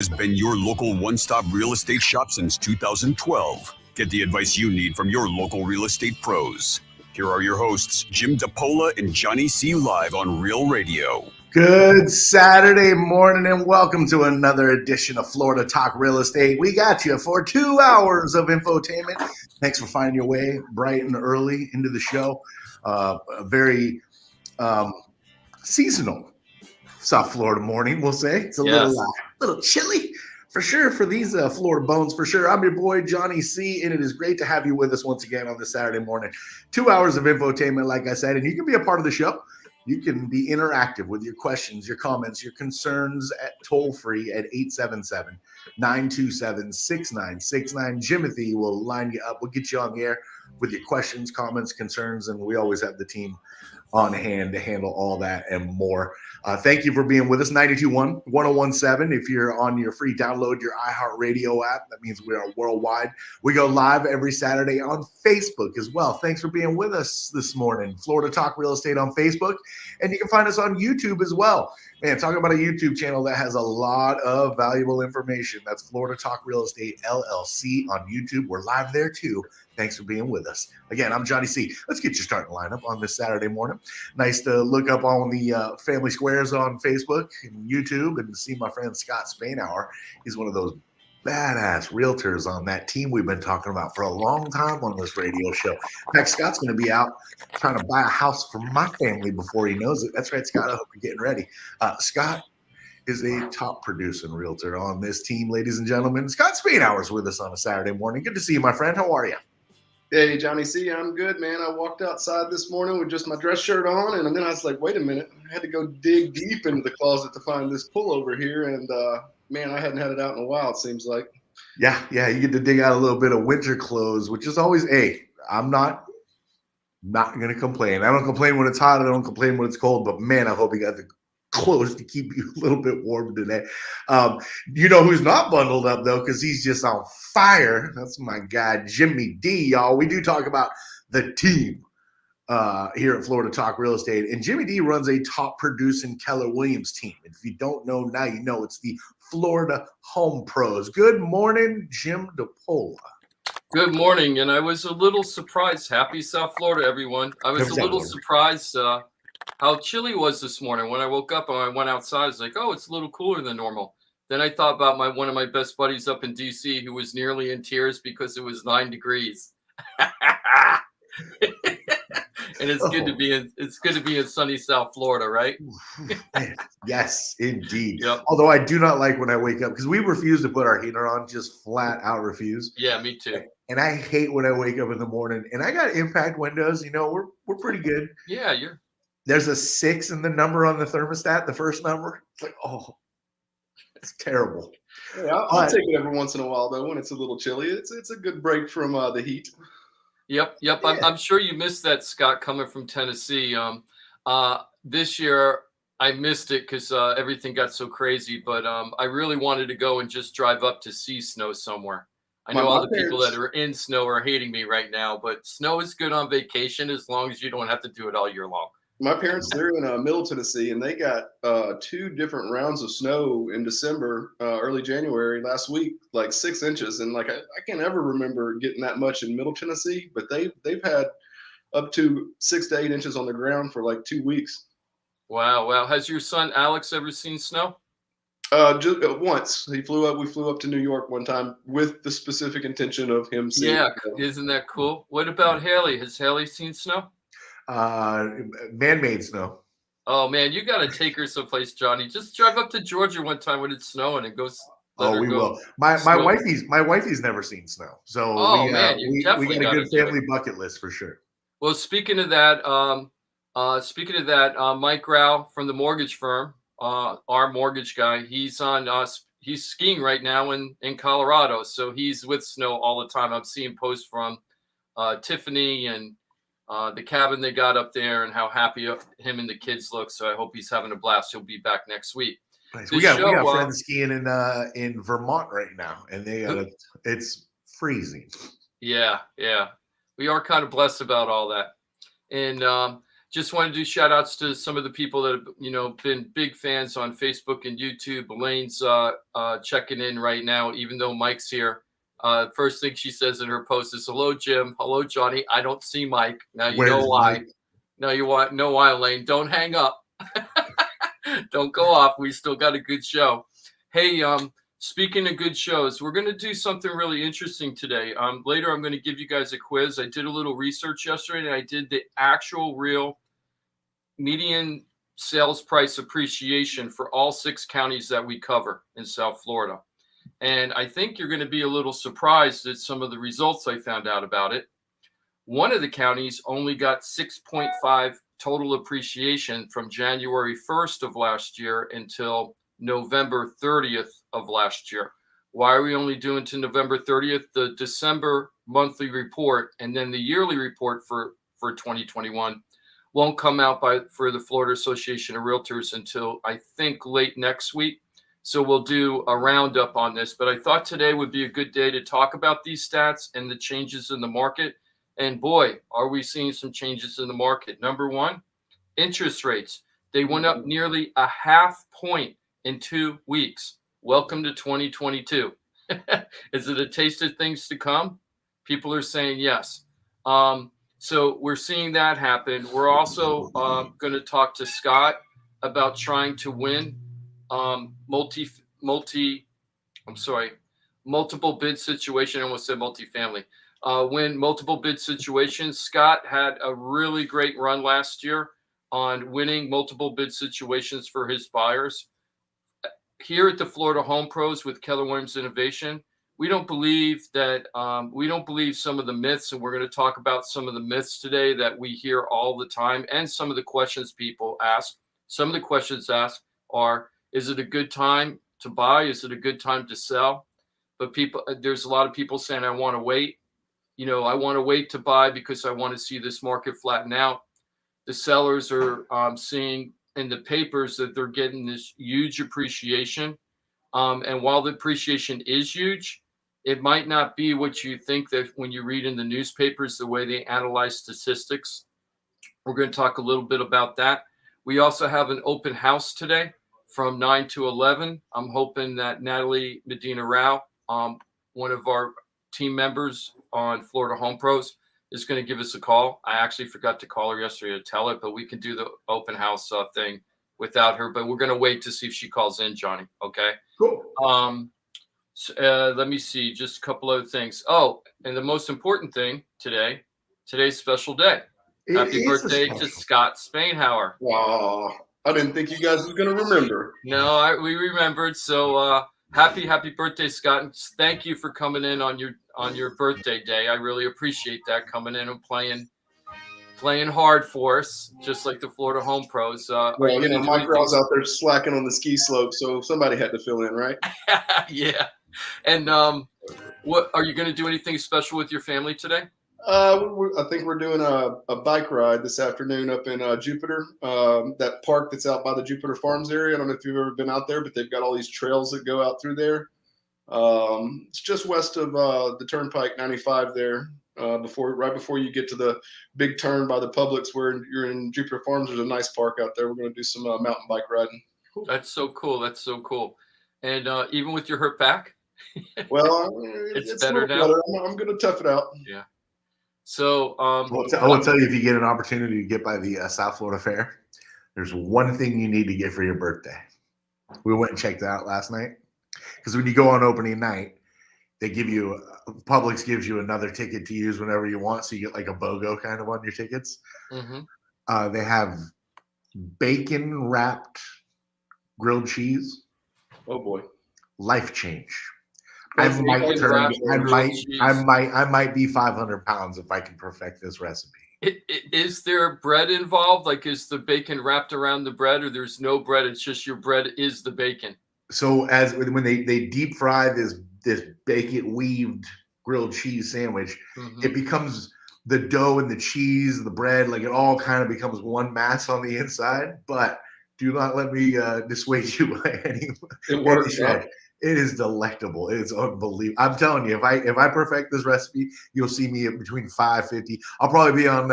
has been your local one-stop real estate shop since 2012. Get the advice you need from your local real estate pros. Here are your hosts, Jim DePola and Johnny C. Live on Real Radio. Good Saturday morning and welcome to another edition of Florida Talk Real Estate. We got you for 2 hours of infotainment. Thanks for finding your way bright and early into the show. A very seasonal South Florida morning, we'll say. It's a little chilly for sure for these Florida bones for sure. I'm your boy, Johnny C., and it is great to have you with us once again on this Saturday morning. 2 hours of infotainment, like I said, and you can be a part of the show. You can be interactive with your questions, your comments, your concerns at toll-free at 877-927-6969. Jimothy will line you up. We'll get you on the air with your questions, comments, concerns, and we always have the team on hand to handle all that and more. Thank you for being with us. 92.1, 101.7. If you're on your free download, your iHeartRadio app, that means we are worldwide. We go live every Saturday on Facebook as well. Thanks for being with us this morning. Florida Talk Real Estate on Facebook. And you can find us on YouTube as well. Man, talking about a YouTube channel that has a lot of valuable information. That's Florida Talk Real Estate LLC on YouTube. We're live there too. Thanks for being with us. Again, I'm Johnny C. Let's get your starting lineup on this Saturday morning. Nice to look up on the family squares on Facebook and YouTube and see my friend Scott Spainhour. He's one of those badass realtors on that team we've been talking about for a long time on this radio show. In fact, Scott's going to be out trying to buy a house for my family before he knows it. That's right, Scott. I hope you're getting ready. Scott is a top producing realtor on this team, ladies and gentlemen. Scott Spainhour is with us on a Saturday morning. Good to see you, my friend. How are you? Hey, Johnny C., I'm good, man. I walked outside this morning with just my dress shirt on, and then I was like, wait a minute. I had to go dig deep into the closet to find this pullover here, and, man, I hadn't had it out in a while, it seems like. Yeah, you get to dig out a little bit of winter clothes, which is always, I'm not going to complain. I don't complain when it's hot. I don't complain when it's cold, but, man, I hope you got the clothes to keep you a little bit warm today. You know who's not bundled up, though, because he's just on fire. That's my guy, Jimmy D, y'all. We do talk about the team here at Florida Talk Real Estate, and Jimmy D runs a top-producing Keller Williams team. If you don't know, now you know. It's the Florida Home Pros. Good morning, Jim DePola. Good morning, and I was a little surprised. Happy South Florida, everyone. I was a little surprised how chilly it was this morning. When I woke up and I went outside, I was like, oh, it's a little cooler than normal. Then I thought about one of my best buddies up in D.C. who was nearly in tears because it was 9 degrees. And it's good to be in sunny South Florida, right? Yes, indeed. Yep. Although I do not like when I wake up because we refuse to put our heater on, just flat out refuse. Yeah, me too. And I hate when I wake up in the morning and I got impact windows. You know, we're pretty good. Yeah, There's a 6 in the number on the thermostat, the first number. It's like, oh, it's terrible. Yeah, I'll take it every once in a while, though, when it's a little chilly. It's a good break from the heat. Yep. Yeah. I'm sure you missed that, Scott, coming from Tennessee. This year I missed it because everything got so crazy, but I really wanted to go and just drive up to see snow somewhere. I know all the people that are in snow are hating me right now, but snow is good on vacation as long as you don't have to do it all year long. My parents, they're in Middle Tennessee, and they got 2 different rounds of snow in December, early January last week, like 6 inches. And like I can't ever remember getting that much in Middle Tennessee, but they've had up to 6 to 8 inches on the ground for like 2 weeks. Wow. Has your son Alex ever seen snow? Just once. We flew up to New York one time with the specific intention of him seeing. Yeah, isn't that cool? What about Haley? Has Haley seen snow? Man-made snow. Oh man, you got to take her someplace, Johnny. Just drive up to Georgia one time when it's snowing and go. We will. My wifey's never seen snow, so we got a good family bucket list for sure. Well, speaking of that, Mike Rao from the mortgage firm, our mortgage guy, he's skiing right now in Colorado, so he's with snow all the time. I'm seeing posts from Tiffany and the cabin they got up there and how happy him and the kids look. So I hope he's having a blast. He'll be back next week. Nice. We got friends skiing in Vermont right now, and it's freezing. Yeah. We are kind of blessed about all that. And just want to do shout outs to some of the people that have, been big fans on Facebook and YouTube. Elaine's checking in right now, even though Mike's here. First thing she says in her post is, "Hello, Jim. Hello, Johnny. I don't see Mike." Now you know why. Mike? No, you know why, Elaine. Don't hang up. Don't go off. We still got a good show. Hey, speaking of good shows, we're going to do something really interesting today. Later, I'm going to give you guys a quiz. I did a little research yesterday, and I did the actual real median sales price appreciation for all 6 counties that we cover in South Florida. And I think you're going to be a little surprised at some of the results I found out about it. One of the counties only got 6.5 total appreciation from January 1st of last year until November 30th of last year. Why are we only doing to November 30th? The December monthly report and then the yearly report for 2021 won't come out for the Florida Association of Realtors until I think late next week. So we'll do a roundup on this. But I thought today would be a good day to talk about these stats and the changes in the market. And boy, are we seeing some changes in the market. Number one, interest rates. They went up nearly a half point in 2 weeks. Welcome to 2022. Is it a taste of things to come? People are saying yes. So we're seeing that happen. We're also going to talk to Scott about trying to win multiple bid situation. I almost said multifamily. Win multiple bid situations. Scott had a really great run last year on winning multiple bid situations for his buyers. Here at the Florida Home Pros with Keller Williams Innovation, we don't believe some of the myths, and we're going to talk about some of the myths today that we hear all the time and some of the questions people ask. Some of the questions asked are, is it a good time to buy? Is it a good time to sell? But there's a lot of people saying, I want to wait. I want to wait to buy because I want to see this market flatten out. The sellers are seeing in the papers that they're getting this huge appreciation. And while the appreciation is huge, it might not be what you think that when you read in the newspapers, the way they analyze statistics. We're going to talk a little bit about that. We also have an open house today from 9 to 11. I'm hoping that Natalie Medina Rao, one of our team members on Florida Home Pros, is going to give us a call. I actually forgot to call her yesterday to tell her, but we can do the open house thing without her. But we're going to wait to see if she calls in, Johnny. Okay. Cool. Let me see. Just a couple other things. Oh, and the most important thing today's special day. Happy birthday to Scott Spainhour. Wow. I didn't think you guys were going to remember. No, we remembered. So happy birthday, Scott. And thank you for coming in on your birthday day. I really appreciate that, coming in and playing hard for us, just like the Florida Home Pros. My girl's out there slacking on the ski slope, so somebody had to fill in, right? Yeah. And what are you going to do? Anything special with your family today? I think we're doing a bike ride this afternoon up in Jupiter, that park that's out by the Jupiter Farms area. I don't know if you've ever been out there, but they've got all these trails that go out through there. It's just west of the Turnpike 95 there, right before you get to the big turn by the Publix where you're in Jupiter Farms. There's a nice park out there. We're going to do some mountain bike riding. Cool. That's so cool. And even with your hurt back? Well, it's better now. I'm going to tough it out. Yeah. So I will tell you, if you get an opportunity to get by the South Florida Fair, there's one thing you need to get for your birthday. We went and checked it out last night, because when you go on opening night, they give you Publix gives you another ticket to use whenever you want, so you get like a BOGO kind of on your tickets. Mm-hmm. They have bacon wrapped grilled cheese. Oh boy, life change. I might be 500 pounds if I can perfect this recipe. Is there bread involved? Like, is the bacon wrapped around the bread, or there's no bread? It's just your bread is the bacon. So when they deep fry this bacon weaved grilled cheese sandwich, mm-hmm. It becomes the dough and the cheese, the bread, like it all kind of becomes one mass on the inside. But do not let me dissuade you by any. It works. It is delectable. It is unbelievable. I'm telling you, if I perfect this recipe, you'll see me at between 550. I'll probably be on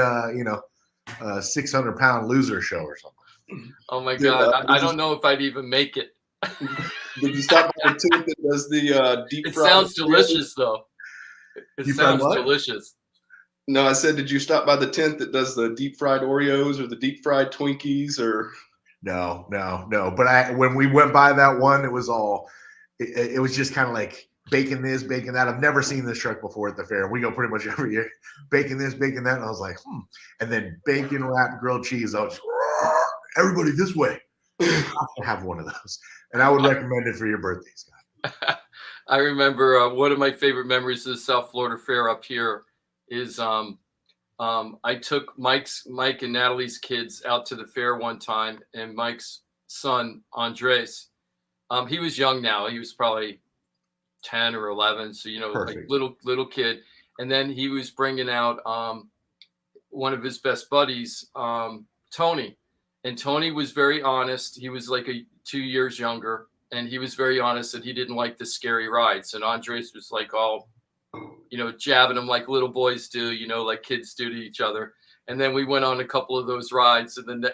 600-pound loser show or something. Oh my God. I don't know if I'd even make it. Did you stop by the tent that does the deep It fried? sounds delicious though. It You fried sounds what? delicious. No, I said, did you stop by the tent that does the deep fried Oreos or the deep fried Twinkies or? No. But when we went by that one, it was all, it was just kind of like bacon this, bacon that. I've never seen this truck before at the fair. We go pretty much every year. Bacon this, bacon that. And I was like, And then bacon wrapped grilled cheese. I was, everybody this way. I have to have one of those. And I would recommend it for your birthday, Scott. I remember one of my favorite memories of the South Florida Fair up here is I took Mike and Natalie's kids out to the fair one time, and Mike's son Andres, he was young now. He was probably 10 or 11, so Perfect. like little kid. And then he was bringing out one of his best buddies, Tony, and Tony was very honest. He was like 2 years younger, and he was very honest that he didn't like the scary rides. And Andres was like all, jabbing him like little boys do, like kids do to each other. And then we went on a couple of those rides, and then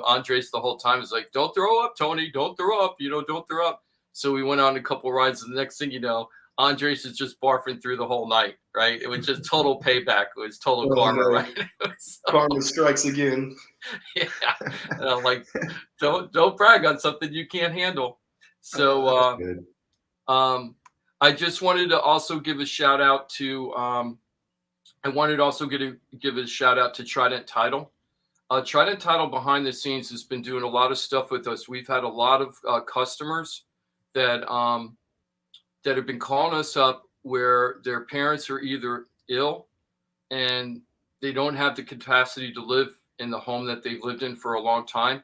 Andres the whole time was like, "Don't throw up, Tony. Don't throw up. Don't throw up." So we went on a couple of rides, and the next thing you know, Andres is just barfing through the whole night. Right? It was just total payback. It was total karma. No. Right? Karma strikes again. Yeah. And I'm like, don't brag on something you can't handle. So Good. I just wanted to also give a shout out to give a shout out to Trident Title. Trident Title behind the scenes has been doing a lot of stuff with us. We've had a lot of customers that have been calling us up where their parents are either ill and they don't have the capacity to live in the home that they've lived in for a long time,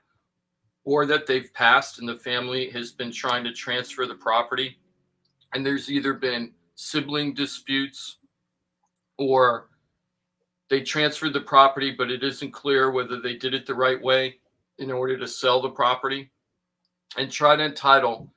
or that they've passed and the family has been trying to transfer the property. And there's either been sibling disputes, or they transferred the property, but it isn't clear whether they did it the right way in order to sell the property. And Trident Title,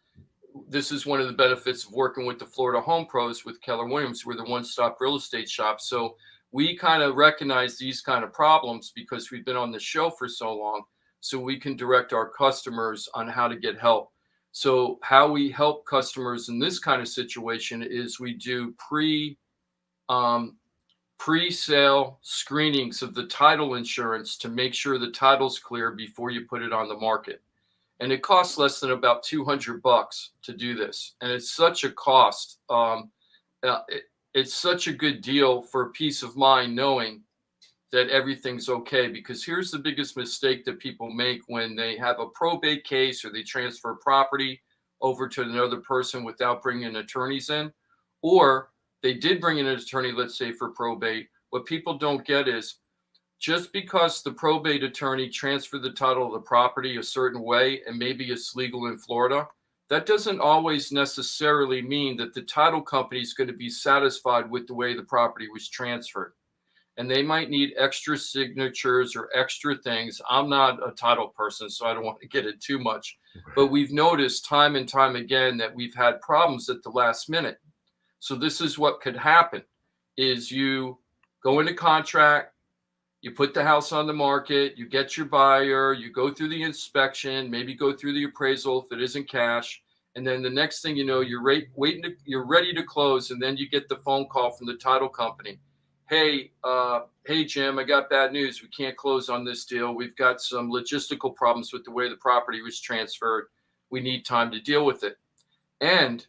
this is one of the benefits of working with the Florida Home Pros with Keller Williams. We're the one-stop real estate shop. So we kind of recognize these kind of problems because we've been on the show for so long, so we can direct our customers on how to get help. So how we help customers in this kind of situation is we do pre-sale screenings of the title insurance to make sure the title's clear before you put it on the market. And it costs less than about $200 to do this. And it's such a cost. It's such a good deal for peace of mind knowing that everything's okay. Because here's the biggest mistake that people make when they have a probate case or they transfer property over to another person without bringing attorneys in, or they did bring in an attorney, let's say for probate. What people don't get is just because the probate attorney transferred the title of the property a certain way and maybe it's legal in Florida, that doesn't always necessarily mean that the title company is going to be satisfied with the way the property was transferred. And they might need extra signatures or extra things. I'm not a title person, so I don't want to get it too much. But we've noticed time and time again that we've had problems at the last minute. So this is what could happen is you go into contract, you put the house on the market, you get your buyer, you go through the inspection, maybe go through the appraisal if it isn't cash. And then the next thing you know, you're ready to close. And then you get the phone call from the title company. Hey, Jim, I got bad news. We can't close on this deal. We've got some logistical problems with the way the property was transferred. We need time to deal with it. And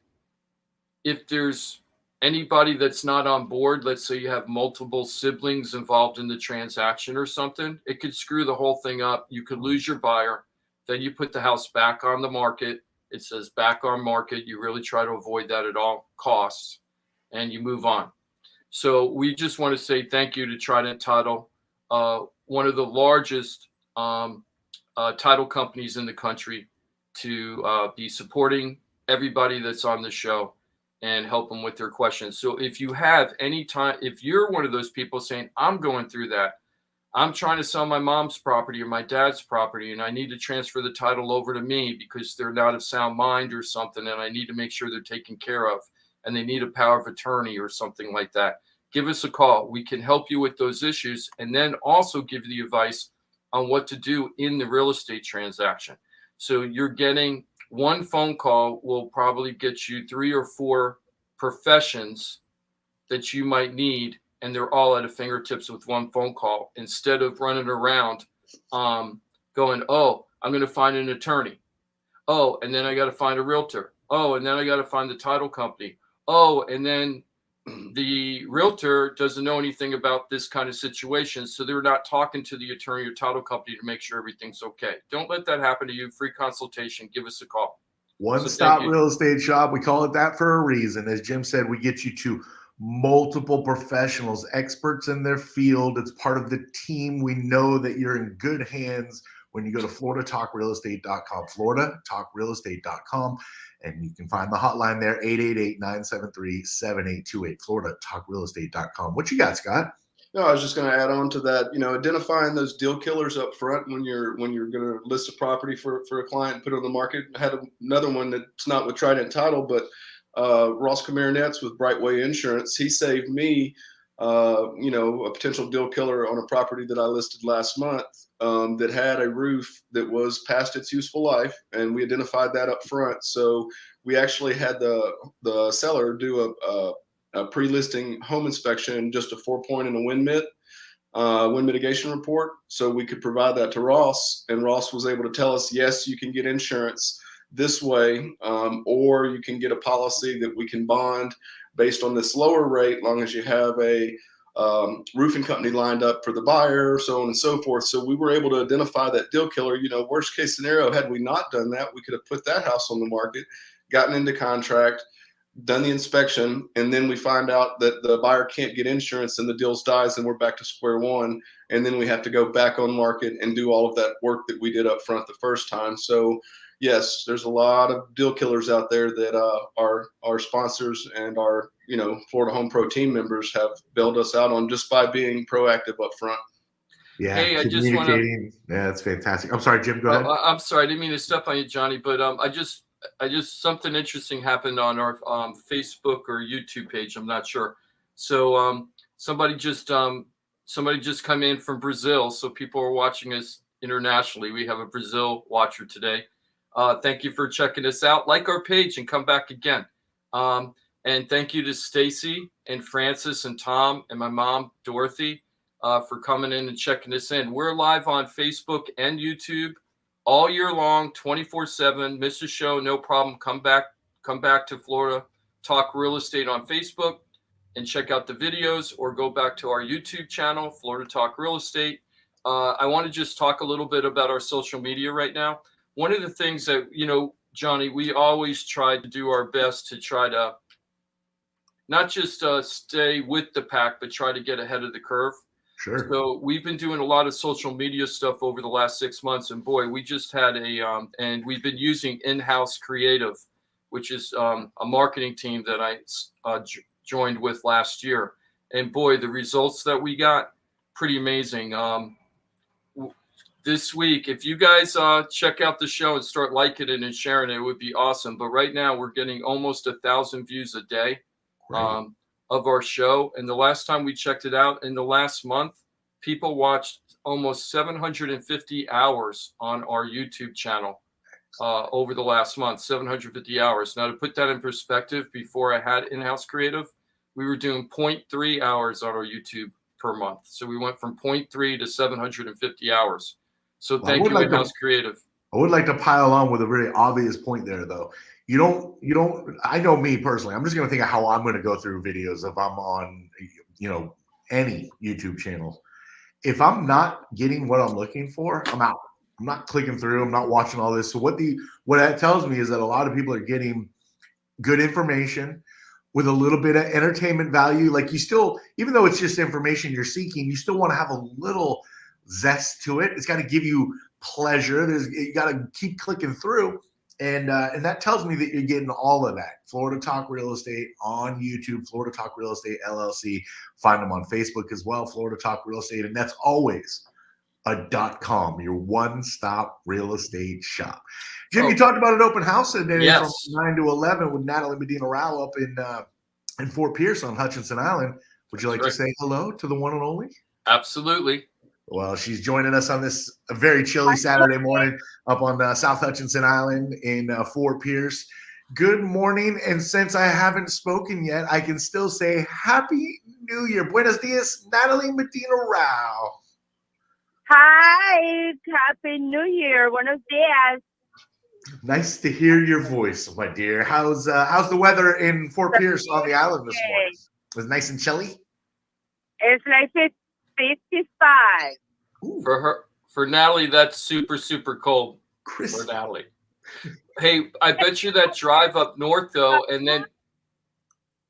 if there's anybody that's not on board, let's say you have multiple siblings involved in the transaction or something, it could screw the whole thing up. You could lose your buyer. Then you put the house back on the market. It says back on market. You really try to avoid that at all costs, and you move on. So we just want to say thank you to Trident Title, one of the largest title companies in the country, to be supporting everybody that's on the show and help them with their questions. So if you have any time, if you're one of those people saying, I'm going through that, I'm trying to sell my mom's property or my dad's property, and I need to transfer the title over to me because they're not of sound mind or something, and I need to make sure they're taken care of, and they need a power of attorney or something like that, give us a call. We can help you with those issues and then also give you the advice on what to do in the real estate transaction. So you're getting one phone call will probably get you 3 or 4 professions that you might need, and they're all at a fingertips with one phone call instead of running around going, oh, I'm going to find an attorney. Oh, and then I got to find a realtor. Oh, and then I got to find the title company. Oh, and then the realtor doesn't know anything about this kind of situation, so they're not talking to the attorney or title company to make sure everything's okay. Don't let that happen to you. Free consultation. Give us a call. One-stop real estate shop. We call it that for a reason. As Jim said, we get you to multiple professionals, experts in their field. It's part of the team. We know that you're in good hands when you go to floridatalkrealestate.com, floridatalkrealestate.com, and you can find the hotline there, 888-973-7828, floridatalkrealestate.com. What you got, Scott? No, I was just going to add on to that. Identifying those deal killers up front when you're going to list a property for a client and put it on the market. I had another one that's not with Trident Title, but Ross Camarinets with Brightway Insurance. He saved me, a potential deal killer on a property that I listed last month that had a roof that was past its useful life, and we identified that up front. So we actually had the seller do a pre-listing home inspection, just a 4-point and a wind mitigation report, so we could provide that to Ross, and Ross was able to tell us, yes, you can get insurance this way, or you can get a policy that we can bond based on this lower rate, long as you have a roofing company lined up for the buyer, so on and so forth. So we were able to identify that deal killer. Worst case scenario, had we not done that, we could have put that house on the market, gotten into contract, done the inspection, and then we find out that the buyer can't get insurance and the deal dies, and we're back to square one. And then we have to go back on market and do all of that work that we did up front the first time. So yes, there's a lot of deal killers out there that our sponsors and our Florida Home Pro team members have bailed us out on just by being proactive up front. Yeah, hey, I just communicating. Yeah, that's fantastic. I'm sorry, Jim, go ahead. I'm sorry, I didn't mean to step on you, Johnny, but I just something interesting happened on our Facebook or YouTube page. I'm not sure. So somebody just come in from Brazil. So people are watching us internationally. We have a Brazil watcher today. Thank you for checking us out. Like our page and come back again. And thank you to Stacy and Francis and Tom and my mom, Dorothy, for coming in and checking us in. We're live on Facebook and YouTube all year long, 24/7. Miss a show, no problem. Come back to Florida Talk Real Estate on Facebook and check out the videos, or go back to our YouTube channel, Florida Talk Real Estate. I want to just talk a little bit about our social media right now. One of the things that, Johnny, we always try to do our best to try to not just stay with the pack, but try to get ahead of the curve. Sure. So we've been doing a lot of social media stuff over the last 6 months, and boy, we just had and we've been using in-house creative, which is a marketing team that I joined with last year. And boy, the results that we got, pretty amazing. This week, if you guys check out the show and start liking it and sharing it, it would be awesome. But right now, we're getting almost 1,000 views a day. Right. Of our show. And the last time we checked it out, in the last month, people watched almost 750 hours on our YouTube channel over the last month, 750 hours. Now, to put that in perspective, before I had in-house creative, we were doing 0.3 hours on our YouTube per month. So we went from 0.3 to 750 hours. So thank you, in-house creative. I would like to pile on with a very obvious point there, though. You don't, I know me personally, I'm just going to think of how I'm going to go through videos if I'm on, any YouTube channel. If I'm not getting what I'm looking for, I'm out. I'm not clicking through. I'm not watching all this. So what that tells me is that a lot of people are getting good information with a little bit of entertainment value. Like, you still, even though it's just information you're seeking, you still want to have a little zest to it. It's got to give you pleasure. You got to keep clicking through. And that tells me that you're getting all of that. Florida Talk Real Estate on YouTube, Florida Talk Real Estate LLC. Find them on Facebook as well, Florida Talk Real Estate. And that's always a .com, your one-stop real estate shop. Jim, you talked about an open house today from 9 to 11 with Natalie Medina Rao up in Fort Pierce on Hutchinson Island. Would you like to say hello to the one and only? Absolutely. Well, she's joining us on this very chilly Saturday morning up on South Hutchinson Island in Fort Pierce. Good morning. And since I haven't spoken yet, I can still say Happy New Year. Buenos dias, Natalie Medina Rao. Hi, Happy New Year. Buenos dias. Nice to hear your voice, my dear. How's the weather in Fort Pierce on the island this morning? Was it nice and chilly? It's like 55. Ooh. For Natalie, that's super, super cold. For Natalie. Hey, I bet you that drive up north though, and then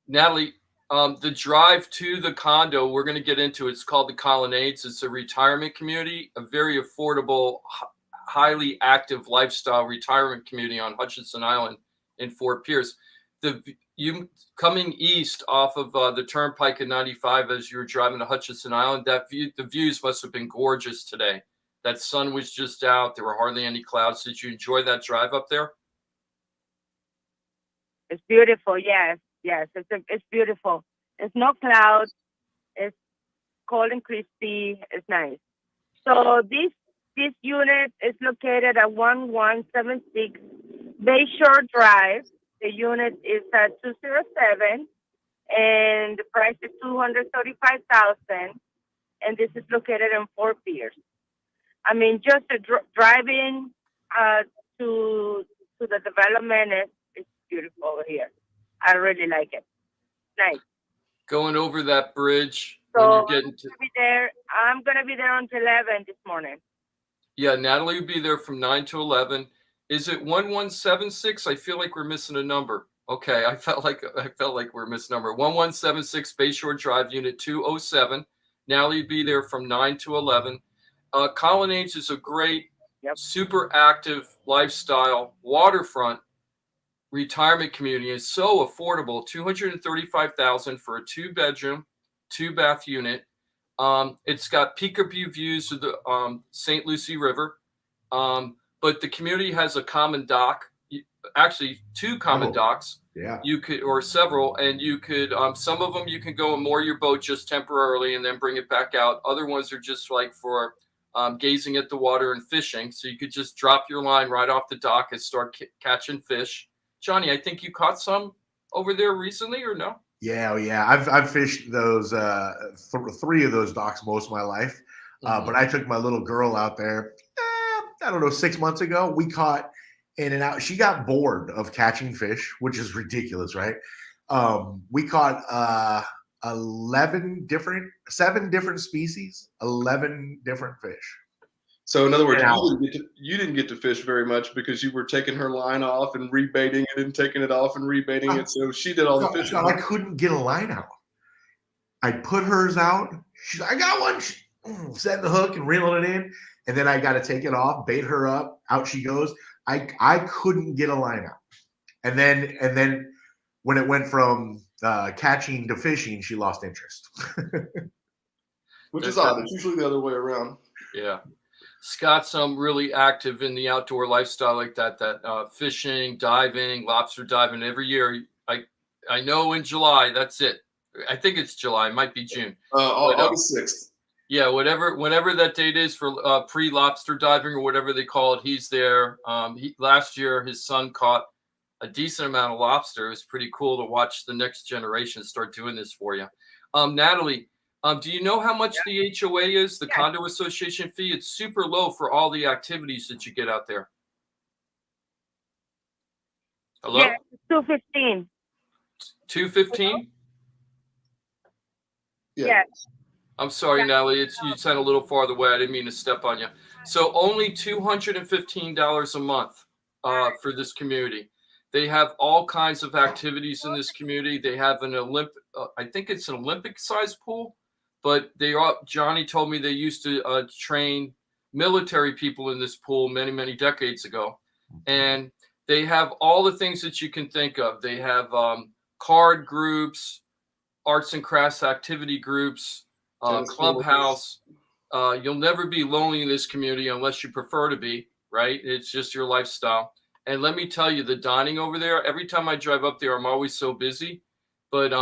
Natalie, the drive to the condo we're going to get into. It's called the Colonnades. It's a retirement community, a very affordable, highly active lifestyle retirement community on Hutchinson Island in Fort Pierce. You coming east off of the Turnpike in 95 as you were driving to Hutchinson Island, the views must have been gorgeous today. That sun was just out. There were hardly any clouds. Did you enjoy that drive up there? It's beautiful. Yes. It's beautiful. It's no clouds. It's cold and crispy. It's nice. So this unit is located at 1176 Bayshore Drive. The unit is at 207, and the price is $235,000. And this is located in Fort Pierce. I mean, just driving to the development is beautiful over here. I really like it. Nice. Going over that bridge. So I'm gonna be there until 11 this morning. Yeah, Natalie will be there from 9 to 11. Is it 1176? I feel like we're missing a number. Okay, I felt like we're missing a number. 1176 Bayshore Drive, Unit 207. Natalie will be there from 9 to 11. Colonnades is a great, super active lifestyle waterfront retirement community. It's so affordable. $235,000 for a 2-bedroom, 2-bath unit. It's got peekaboo views of the St. Lucie River. But the community has a common dock, actually 2 common docks. Yeah. You could, or several, and you could, some of them you can go and moor your boat just temporarily and then bring it back out. Other ones are just like for gazing at the water and fishing. So you could just drop your line right off the dock and start catching fish. Johnny, I think you caught some over there recently, or no? Yeah. I've fished those 3 of those docks most of my life, but I took my little girl out there. I don't know, 6 months ago. We caught in and out. She got bored of catching fish, which is ridiculous, right? We caught 7 different species, 11 different fish. So in other words, you didn't get to fish very much because you were taking her line off and rebaiting it and taking it off and rebaiting it. So she did all the fishing. I couldn't get a line out. I put hers out. She's like, I got one. Setting the hook and reeling it in. And then I got to take it off, bait her up. Out she goes. I couldn't get a line out. And then when it went from catching to fishing, she lost interest. Which is odd. It's usually the other way around. Yeah. Scott's really active in the outdoor lifestyle like that fishing, diving, lobster diving every year. I know in July, that's it. I think it's July. It might be June. August 6th. Yeah, whenever that date is for pre-lobster diving or whatever they call it, he's there. Last year, his son caught a decent amount of lobster. It was pretty cool to watch the next generation start doing this for you. Natalie, do you know how much the HOA is, the condo association fee? It's super low for all the activities that you get out there. Hello? Yeah, $215. $215? Yes. I'm sorry, Natalie. You sound a little farther away. I didn't mean to step on you. So only $215 a month for this community. They have all kinds of activities in this community. They have an I think it's an Olympic-sized pool, but Johnny told me they used to train military people in this pool many, many decades ago. And they have all the things that you can think of. They have card groups, arts and crafts activity groups, clubhouse. You'll never be lonely in this community unless you prefer to be, right? It's just your lifestyle. And let me tell you, the dining over there, every time I drive up there, I'm always so busy. But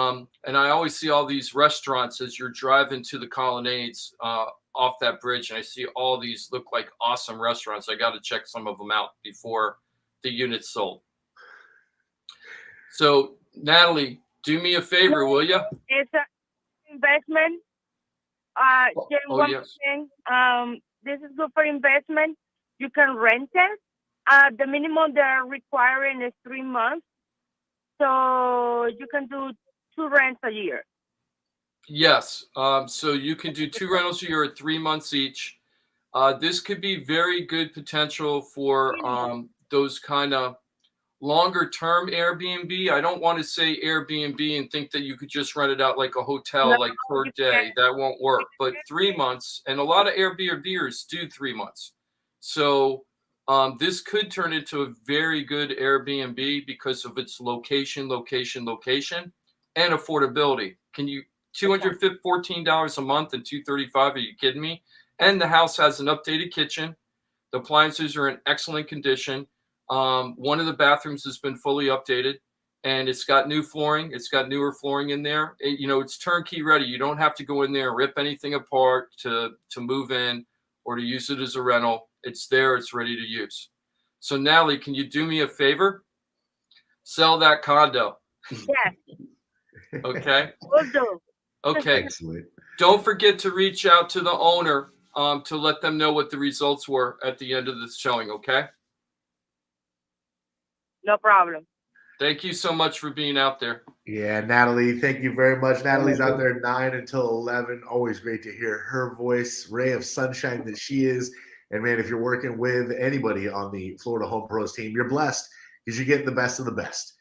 and I always see all these restaurants as you're driving to the Colonnades off that bridge, and I see all these look like awesome restaurants. I got to check some of them out before the unit's sold. So, Natalie, do me a favor, will you? It's an investment. Jim, one more thing. This is good for investment. You can rent it. The minimum they're requiring is 3 months. So you can do 2 rents a year. Yes. So you can do 2 rentals a year at 3 months each. This could be very good potential for those kind of longer term Airbnb. I don't want to say Airbnb and think that you could just rent it out like a hotel, No, like per day. That won't work. But 3 months, and a lot of Airbnbers do 3 months. So this could turn into a very good Airbnb because of its location, and affordability. Can you $214 a month and $235? Are you kidding me? And the house has an updated kitchen. The appliances are in excellent condition. One of the bathrooms has been fully updated, and it's got new flooring. It's got newer flooring in there. It's turnkey ready. You don't have to go in there and rip anything apart to move in or to use it as a rental. It's there. It's ready to use. So, Natalie, can you do me a favor? Sell that condo. Yes. Okay. Will do. Okay. Excellent. Don't forget to reach out to the owner to let them know what the results were at the end of the showing. Okay. No problem. Thank you so much for being out there. Yeah, Natalie, thank you very much. Natalie's out there 9 until 11. Always great to hear her voice, ray of sunshine that she is. And man, if you're working with anybody on the Florida Home Pros team, you're blessed because you're getting the best of the best.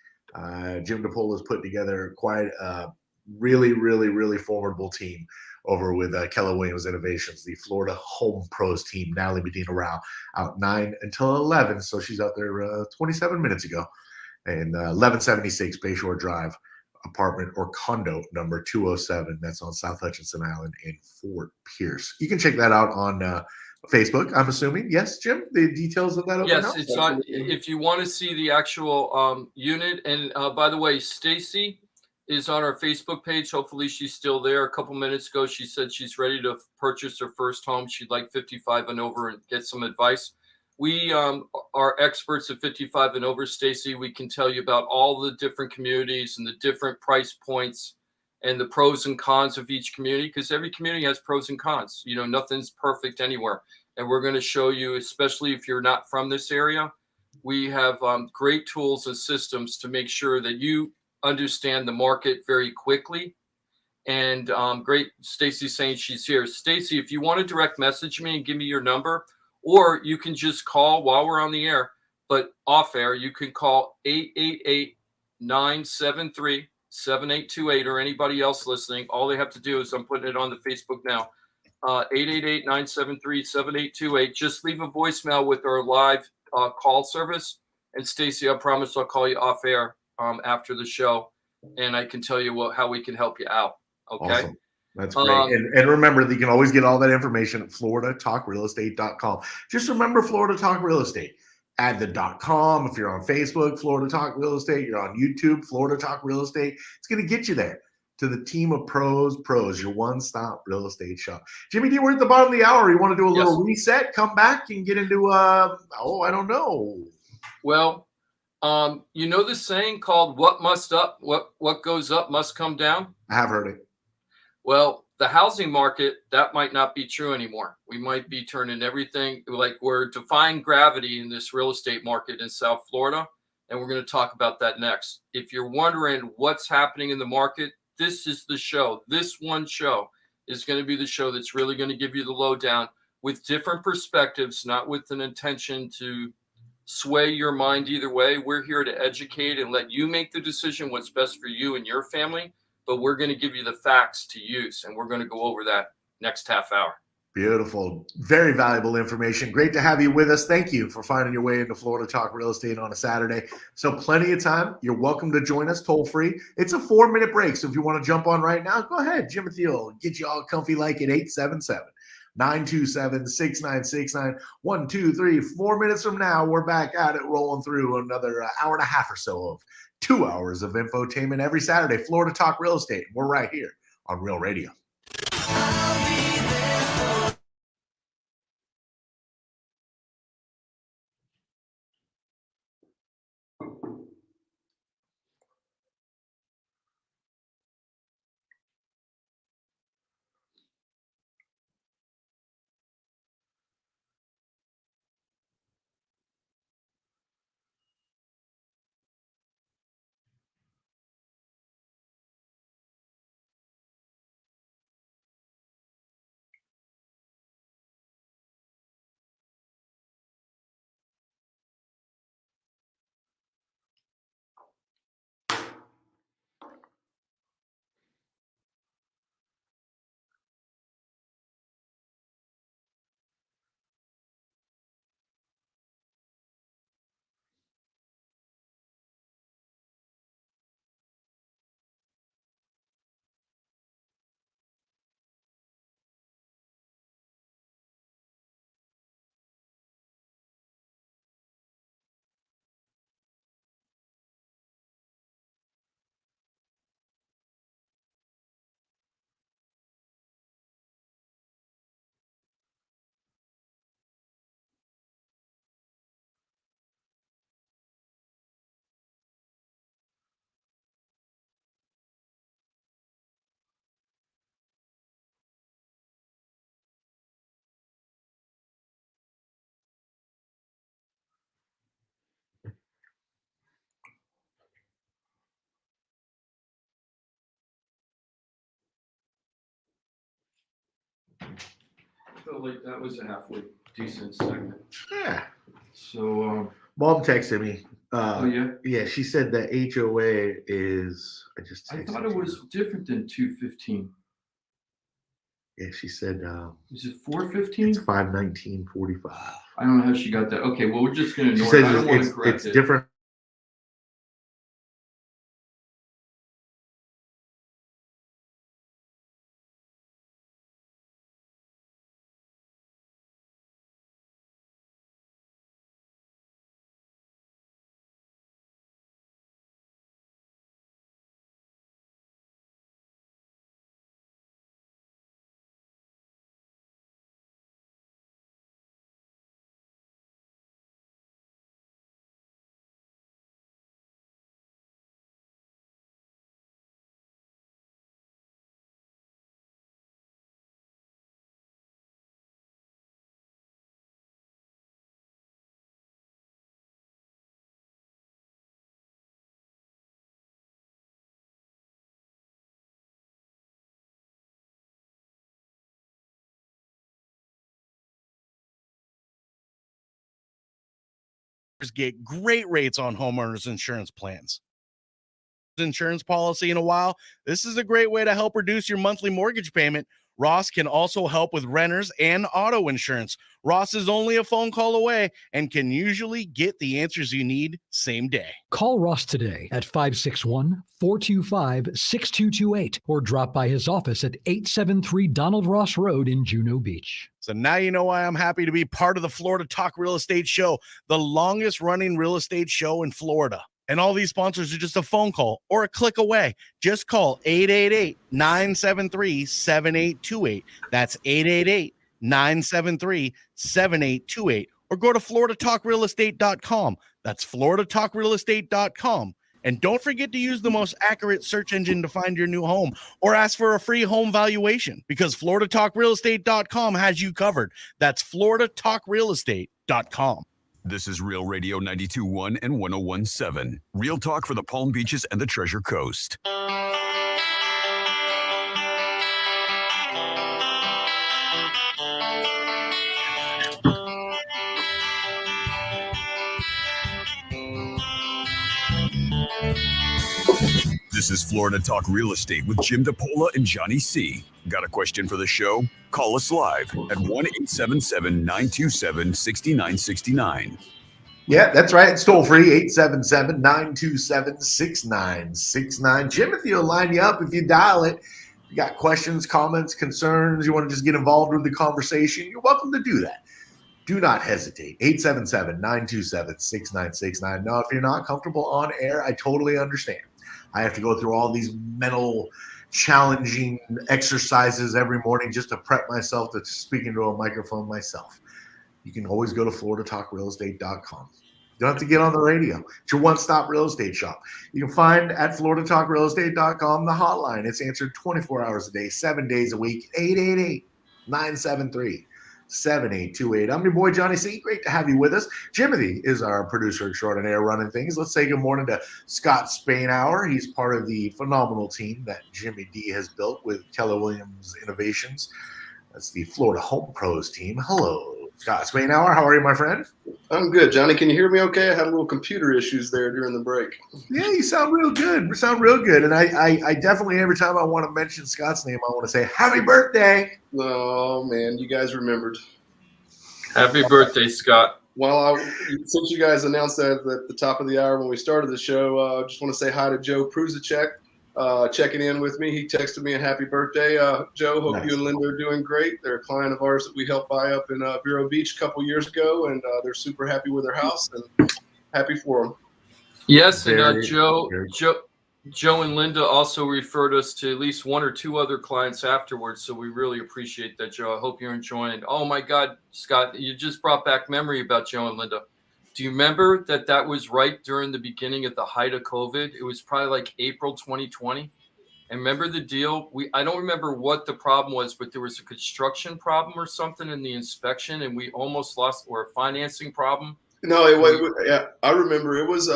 Jim DePola has put together quite a really, really, really formidable team over with Keller Williams Innovations, the Florida Home Pros team. Natalie Medina Rao out 9 until 11. So she's out there 27 minutes ago. And 1176 Bayshore Drive, apartment or condo number 207. That's on South Hutchinson Island in Fort Pierce. You can check that out on Facebook, I'm assuming. Yes, Jim? The details of that open Yes, house? it's on. If you want to see the actual unit. And by the way, Stacy is on our Facebook page. Hopefully she's still there. A couple minutes ago, she said she's ready to purchase her first home. She'd like 55 and over and get some advice. We are experts at 55 and over, Stacy. We can tell you about all the different communities and the different price points and the pros and cons of each community, because every community has pros and cons. Nothing's perfect anywhere. And we're going to show you, especially if you're not from this area, we have great tools and systems to make sure that you understand the market very quickly. And great, Stacy's saying she's here. Stacy, if you want to direct message me and give me your number, or you can just call while we're on the air, but off air, you can call 888-973-7828, or anybody else listening. All they have to do is, I'm putting it on the Facebook now, 888-973-7828. Just leave a voicemail with our live call service. And Stacy, I promise I'll call you off air after the show, and I can tell you how we can help you out. Okay. Awesome. That's great. And remember that you can always get all that information at floridatalkrealestate.com. Just remember Florida Talk Real Estate. Add the .com. If you're on Facebook, Florida Talk Real Estate. You're on YouTube, Florida Talk Real Estate. It's going to get you there to the team of pros, your one-stop real estate shop. Jimmy D, we're at the bottom of the hour. You want to do a little reset, come back and get into, I don't know. Well, the saying called what goes up must come down? I have heard it. Well, the housing market, that might not be true anymore. We might be turning everything, like we're defying gravity in this real estate market in South Florida. And we're going to talk about that next. If you're wondering what's happening in the market, this is the show. This one show is going to be the show that's really going to give you the lowdown with different perspectives, not with an intention to sway your mind either way. We're here to educate and let you make the decision what's best for you and your family. But we're going to give you the facts to use, and we're going to go over that next half hour. Beautiful. Very valuable information. Great to have you with us. Thank you for finding your way into Florida Talk Real Estate on a Saturday. So plenty of time. You're welcome to join us toll free. It's a 4-minute break. So if you want to jump on right now, go ahead. Jimothy will get you all comfy like at 877-927-6969. 1, 2, 3, 4 minutes from now, we're back at it, rolling through another hour and a half or so of 2 hours of infotainment every Saturday. Florida Talk Real Estate. We're right here on Real Radio. I felt like that was a halfway decent segment. Yeah. So, Mom texted me. oh yeah. Yeah, she said that HOA is. I thought it was different than 215. Yeah, she said. Is it 415? It's 519.45. I don't know how she got that. Okay, well we're just gonna She ignore it. I says don't want to it's correct it. different. Get great rates on homeowners insurance plans. Insurance policy in a while. This is a great way to help reduce your monthly mortgage payment. Ross can also help with renters and auto insurance. Ross is only a phone call away and can usually get the answers you need same day. Call Ross today at 561-425-6228 or drop by his office at 873 Donald Ross Road in Juno Beach. So now you know why I'm happy to be part of the Florida Talk Real Estate Show, the longest running real estate show in Florida. And all these sponsors are just a phone call or a click away. Just call 888-973-7828. That's 888-973-7828. Or go to floridatalkrealestate.com. That's floridatalkrealestate.com. And don't forget to use the most accurate search engine to find your new home or ask for a free home valuation because floridatalkrealestate.com has you covered. That's floridatalkrealestate.com. This is Real Radio 92.1 and 101.7. Real talk for the Palm Beaches and the Treasure Coast. This is Florida Talk Real Estate with Jim DePola and Johnny C. Got a question for the show? Call us live at 1-877-927-6969. Yeah, that's right. It's toll free, 877-927-6969. Jimothy will line you up if you dial it. If you got questions, comments, concerns, you want to just get involved with the conversation, you're welcome to do that. do not hesitate. 877-927-6969. Now, if you're not comfortable on air, I totally understand. I have to go through all these mental challenging exercises every morning just to prep myself to speaking to a microphone myself. You can always go to floridatalkrealestate.com. You don't have to get on the radio. It's your one-stop real estate shop. You can find at floridatalkrealestate.com the hotline. It's answered 24 hours a day, 7 days a week, 888-973-7828. I'm your boy, Johnny C. Great to have you with us. Jimothy is our producer extraordinaire running things. Let's say good morning to Scott Spainhour. He's part of the phenomenal team that Jimmy D has built with Keller Williams Innovations. That's the Florida Home Pros team. Hello, Scott Spainhour. How are you, my friend? I'm good, Johnny. Can you hear me okay? I had a little computer issues there during the break. Yeah, you sound real good. You sound real good. And I definitely, every time I want to mention Scott's name, I want to say, happy birthday. Oh, man, you guys remembered. Happy birthday, Scott. Well, since you guys announced that at the top of the hour when we started the show, I just want to say hi to Joe Pruzicek, checking in with me. He texted me a happy birthday. Joe, hope Nice. you and Linda are doing great. They're a client of ours that we helped buy up in Vero Beach a couple years ago, and they're super happy with their house and happy for them. Yes, and Very, Joe and Linda also referred us to at least one or two other clients afterwards, so we really appreciate that, Joe. I hope you're enjoying. Oh my God, Scott, you just brought back memory about Joe and Linda. Do you remember that was right during the beginning of the height of COVID? It was probably like April 2020. And remember the deal? I don't remember what the problem was, but there was a construction problem or something in the inspection, and we almost lost, or a financing problem. No, yeah, I remember it was.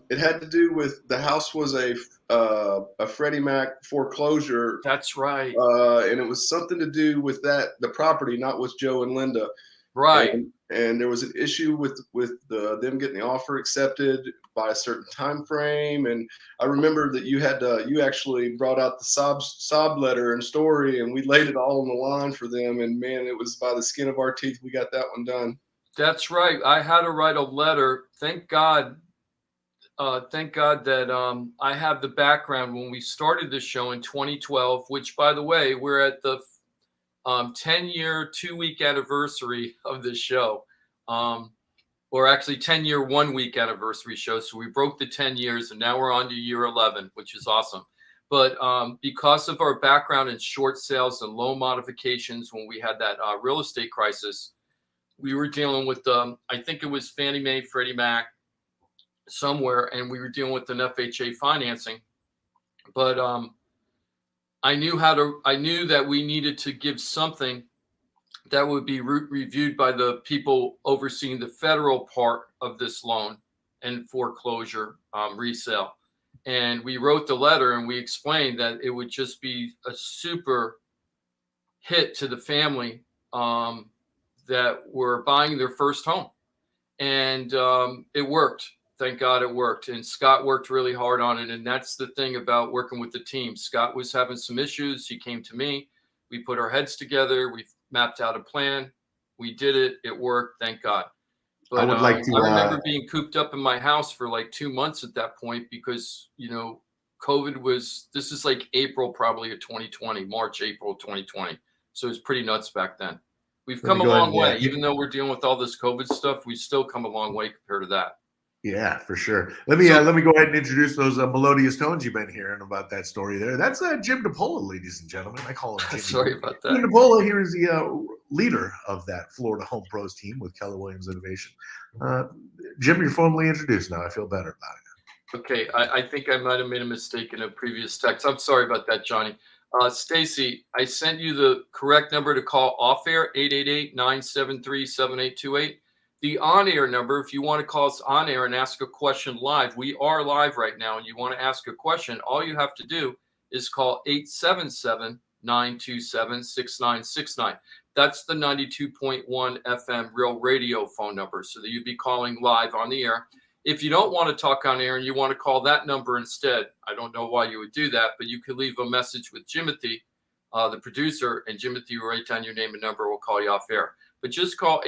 It had to do with the house was a Freddie Mac foreclosure. That's right. And it was something to do with the property, not with Joe and Linda. Right. And there was an issue with them getting the offer accepted by a certain time frame. And I remember that you actually brought out the sob letter and story, and we laid it all on the line for them. And man, it was by the skin of our teeth we got that one done. That's right. I had to write a letter. Thank God that I have the background when we started the show in 2012, which, by the way, we're at the 10-year, 2-week anniversary of this show, or actually 10-year, 1-week anniversary show. So we broke the 10 years, and now we're on to year 11, which is awesome. But because of our background in short sales and loan modifications, when we had that real estate crisis, we were dealing with I think it was Fannie Mae, Freddie Mac, somewhere, and we were dealing with an FHA financing. But I knew that we needed to give something that would be reviewed by the people overseeing the federal part of this loan and foreclosure resale. And we wrote the letter and we explained that it would just be a super hit to the family that were buying their first home. And it worked. Thank God it worked. And Scott worked really hard on it. And that's the thing about working with the team. Scott was having some issues. He came to me. We put our heads together. We mapped out a plan. We did it. It worked. Thank God. But I remember being cooped up in my house for like 2 months at that point because, COVID this is like April probably of 2020, March, April 2020. So it was pretty nuts back then. We've come a long way. Even though we're dealing with all this COVID stuff, we still come a long way compared to that. Yeah, for sure. Let me go ahead and introduce those melodious tones you've been hearing about that story there. That's Jim DePola, ladies and gentlemen. I call him Jimmy. Sorry about that. Jim DePola here is the leader of that Florida Home Pros team with Keller Williams Innovation. Jim, you're formally introduced now. I feel better about it. Okay, I think I might have made a mistake in a previous text. I'm sorry about that, Johnny. Stacy, I sent you the correct number to call off air, 888-973-7828. The on-air number, if you want to call us on air and ask a question live, we are live right now, and you want to ask a question, all you have to do is call 877-927-6969. That's the 92.1 FM Real Radio phone number, so that you'd be calling live on the air. If you don't want to talk on air and you want to call that number instead, I don't know why you would do that, but you could leave a message with Jimothy, the producer, and Jimothy will write down your name and number. We'll call you off air. But just call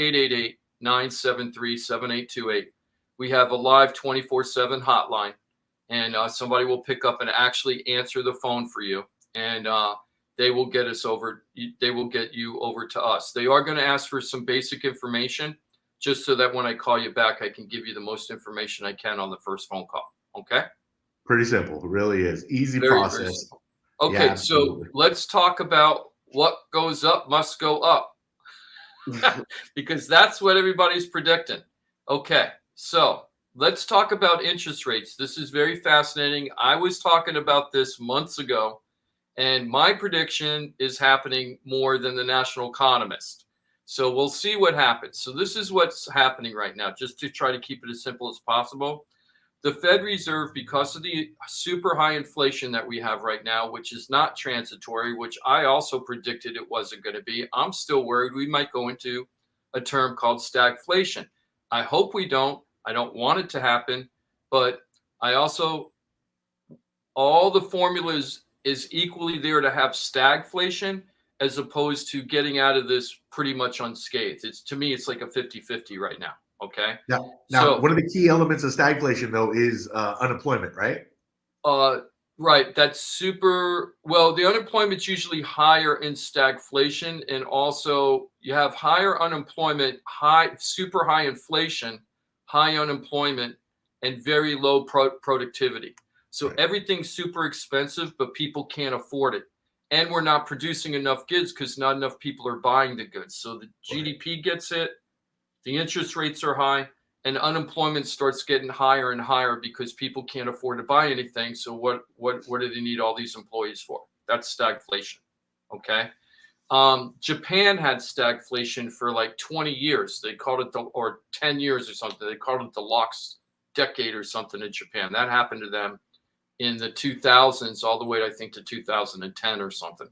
888-973-7828. We have a live 24/7 hotline, and somebody will pick up and actually answer the phone for you, and they will get us over. They will get you over to us. They are going to ask for some basic information. just so that when I call you back, I can give you the most information I can on the first phone call. Okay? Pretty simple. It really is. Easy Very, process. very simple. Okay, Yeah, so absolutely. let's talk about what goes up must go up. Because that's what everybody's predicting. Okay, so let's talk about interest rates. This is very fascinating. I was talking about this months ago, and my prediction is happening more than the national economist. So we'll see what happens. So this is what's happening right now, just to try to keep it as simple as possible. The Fed Reserve, because of the super high inflation that we have right now, which is not transitory, which I also predicted it wasn't going to be, I'm still worried we might go into a term called stagflation. I hope we don't. I don't want it to happen, but I also, all the formulas is equally there to have stagflation as opposed to getting out of this pretty much unscathed. It's, to me, it's like a 50-50 right now. Okay. Now, So, one of the key elements of stagflation, though, is unemployment, right? right. That's super. Well, the unemployment's usually higher in stagflation, and also you have higher unemployment, super high inflation, high unemployment, and very low productivity. So Right. everything's super expensive, but people can't afford it, and we're not producing enough goods because not enough people are buying the goods. So the GDP gets hit, the interest rates are high, and unemployment starts getting higher and higher because people can't afford to buy anything. So what do they need all these employees for? That's stagflation. Okay. Japan had stagflation for like 20 years. They called it or 10 years or something. They called it the Locke's decade or something in Japan. That happened to them in the 2000s, all the way, I think, to 2010 or something.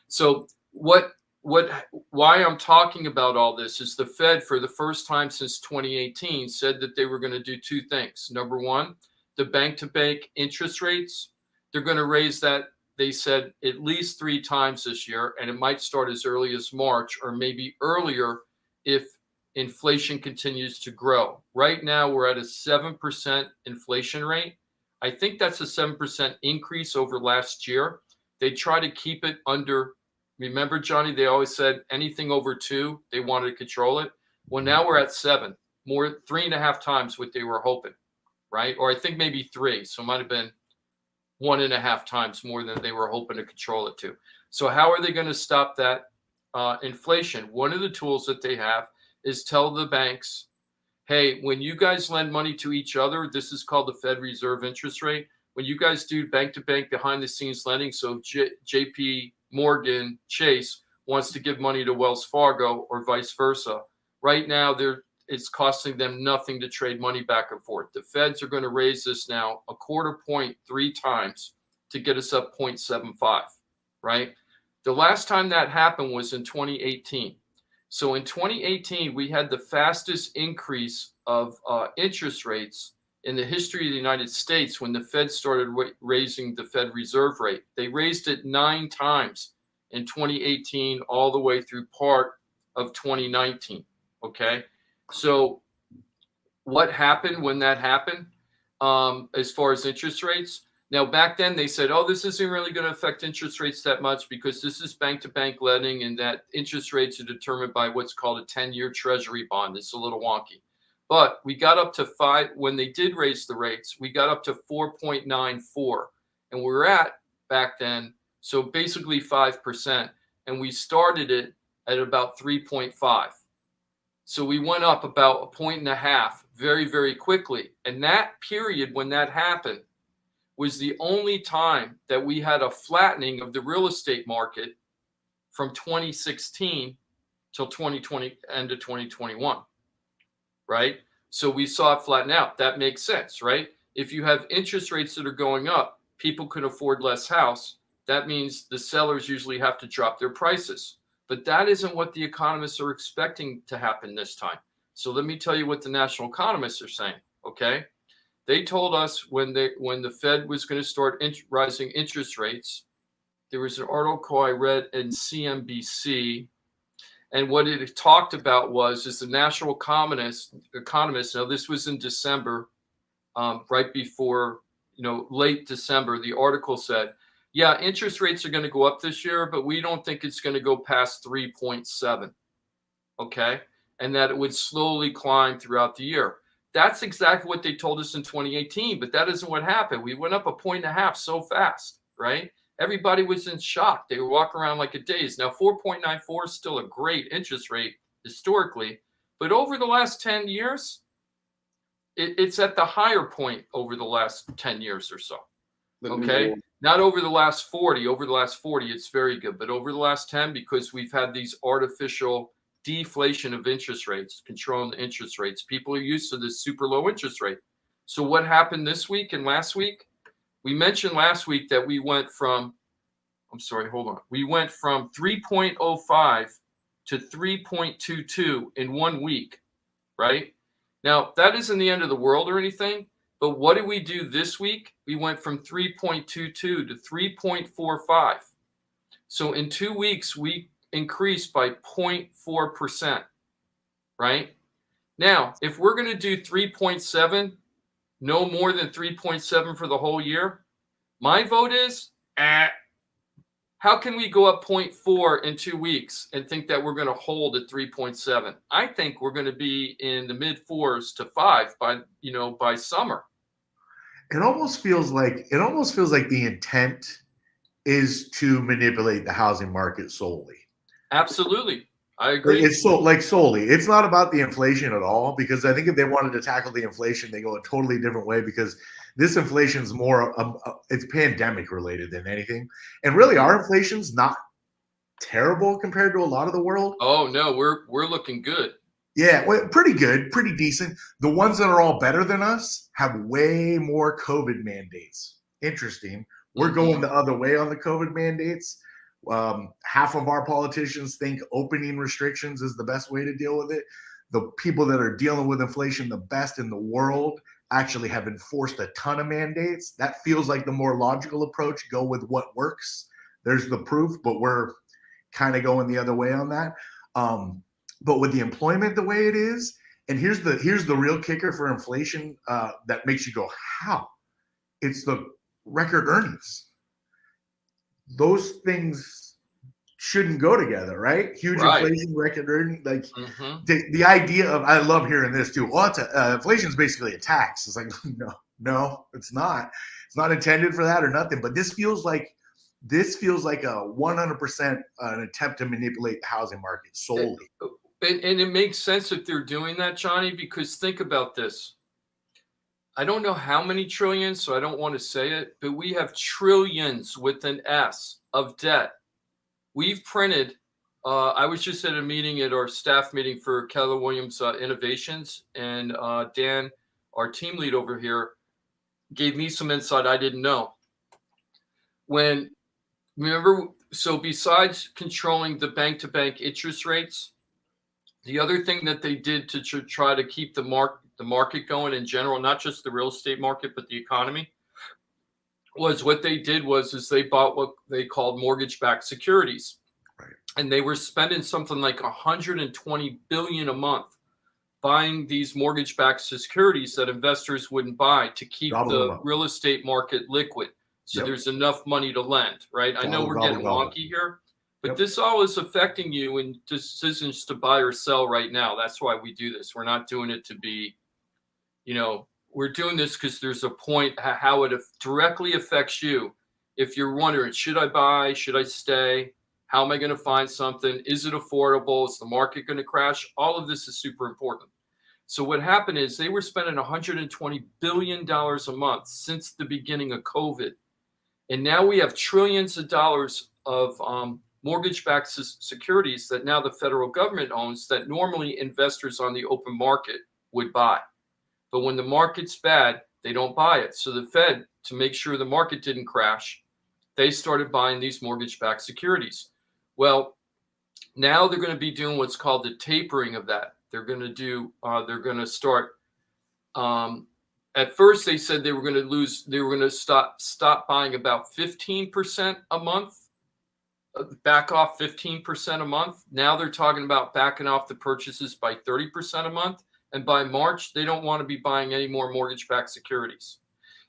So why I'm talking about all this is the Fed, for the first time since 2018, said that they were going to do two things. Number one, the bank-to-bank interest rates, they're going to raise that, they said, at least 3 times this year, and it might start as early as March or maybe earlier if inflation continues to grow. Right now, we're at a 7% inflation rate. I think that's a 7% increase over last year. They try to keep it under. Remember, Johnny, they always said anything over 2, they wanted to control it. Well, now we're at 7, more 3.5 times what they were hoping, right? Or I think maybe 3. So it might have been 1.5 times more than they were hoping to control it to. So how are they going to stop that inflation? One of the tools that they have is tell the banks, hey, when you guys lend money to each other, this is called the Fed Reserve interest rate. When you guys do bank-to-bank behind-the-scenes lending, so JP Morgan Chase wants to give money to Wells Fargo or vice versa, right now it's costing them nothing to trade money back and forth. The Feds are going to raise this now a quarter point 3 times to get us up 0.75, right? The last time that happened was in 2018. So in 2018, we had the fastest increase of interest rates in the history of the United States when the Fed started raising the Fed Reserve rate. They raised it 9 times in 2018 all the way through part of 2019. Okay. So what happened when that happened as far as interest rates? Now, back then they said, oh, this isn't really going to affect interest rates that much because this is bank-to-bank lending and that interest rates are determined by what's called a 10-year treasury bond. It's a little wonky. But we got up to 5, when they did raise the rates, we got up to 4.94. And we were at, back then, so basically 5%. And we started it at about 3.5. So we went up about 1.5 very, very quickly. And that period when that happened was the only time that we had a flattening of the real estate market from 2016 till 2020, end of 2021, right? So we saw it flatten out. That makes sense, right? If you have interest rates that are going up, people can afford less house. That means the sellers usually have to drop their prices. But that isn't what the economists are expecting to happen this time. So let me tell you what the national economists are saying, okay? They told us when the Fed was going to start rising interest rates, there was an article I read in CNBC, and what it talked about is the national economists. Now this was in December, right before, late December. The article said, yeah, interest rates are going to go up this year, but we don't think it's going to go past 3.7. Okay. and that it would slowly climb throughout the year. That's exactly what they told us in 2018, but that isn't what happened. We went up 1.5 points so fast, right? Everybody was in shock. They were walking around like a daze. Now, 4.94 is still a great interest rate historically, but over the last 10 years, it's at the higher point over the last 10 years or so. Okay. Not over the last 40. Over the last 40, it's very good. But over the last 10, because we've had these artificial deflation of interest rates, controlling the interest rates, people are used to this super low interest rate. So what happened this week and last week? We mentioned last week that we went from, we went from 3.05 to 3.22 in 1 week, right? Now, that isn't the end of the world or anything. But what did we do this week? We went from 3.22 to 3.45. So in 2 weeks, we increased by 0.4%, right? Now, if we're going to do 3.7, no more than 3.7 for the whole year, my vote is, how can we go up 0.4 in 2 weeks and think that we're going to hold at 3.7? I think we're going to be in the mid 4s to 5 by summer. It almost feels like the intent is to manipulate the housing market solely. Absolutely. I agree. It's solely. It's not about the inflation at all, because I think if they wanted to tackle the inflation, they go a totally different way, because this inflation is more it's pandemic related than anything. And really our inflation's not terrible compared to a lot of the world. Oh no, we're looking good. Yeah, well, pretty good, pretty decent. The ones that are all better than us have way more COVID mandates. Interesting. We're going the other way on the COVID mandates. Half of our politicians think opening restrictions is the best way to deal with it. The people that are dealing with inflation the best in the world actually have enforced a ton of mandates. That feels like the more logical approach. Go with what works. There's the proof, but we're kind of going the other way on that. But with the employment the way it is, and here's the real kicker for inflation that makes you go, how? It's the record earnings. Those things shouldn't go together, right? Huge inflation, record earnings. Like the idea of, I love hearing this too. Well, inflation is basically a tax. It's like, no, it's not. It's not intended for that or nothing. But this feels like a 100% an attempt to manipulate the housing market solely. And it makes sense if they're doing that, Johnny, because think about this. I don't know how many trillions, so I don't want to say it, but we have trillions with an S of debt. We've printed, I was just at a meeting at our staff meeting for Keller Williams Innovations, and Dan, our team lead over here, gave me some insight I didn't know. So besides controlling the bank-to-bank interest rates, the other thing that they did to try to keep the market going in general, not just the real estate market, but the economy, was what they did is they bought what they called mortgage-backed securities. Right. And they were spending something like $120 billion a month buying these mortgage-backed securities that investors wouldn't buy to keep the real estate market liquid. So there's enough money to lend, right? I know we're getting wonky here, but this all is affecting you in decisions to buy or sell right now. That's why we do this. We're not doing it to be, we're doing this because there's a point how it directly affects you. If you're wondering, should I buy? Should I stay? How am I going to find something? Is it affordable? Is the market going to crash? All of this is super important. So what happened is they were spending $120 billion a month since the beginning of COVID. And now we have trillions of dollars of mortgage-backed securities that now the federal government owns that normally investors on the open market would buy. But when the market's bad, they don't buy it. So the Fed, to make sure the market didn't crash, they started buying these mortgage-backed securities. Well, now they're going to be doing what's called the tapering of that. They're going to start. At first, they said they were going to stop buying about 15% a month, back off 15% a month. Now they're talking about backing off the purchases by 30% a month. And by March, they don't want to be buying any more mortgage-backed securities.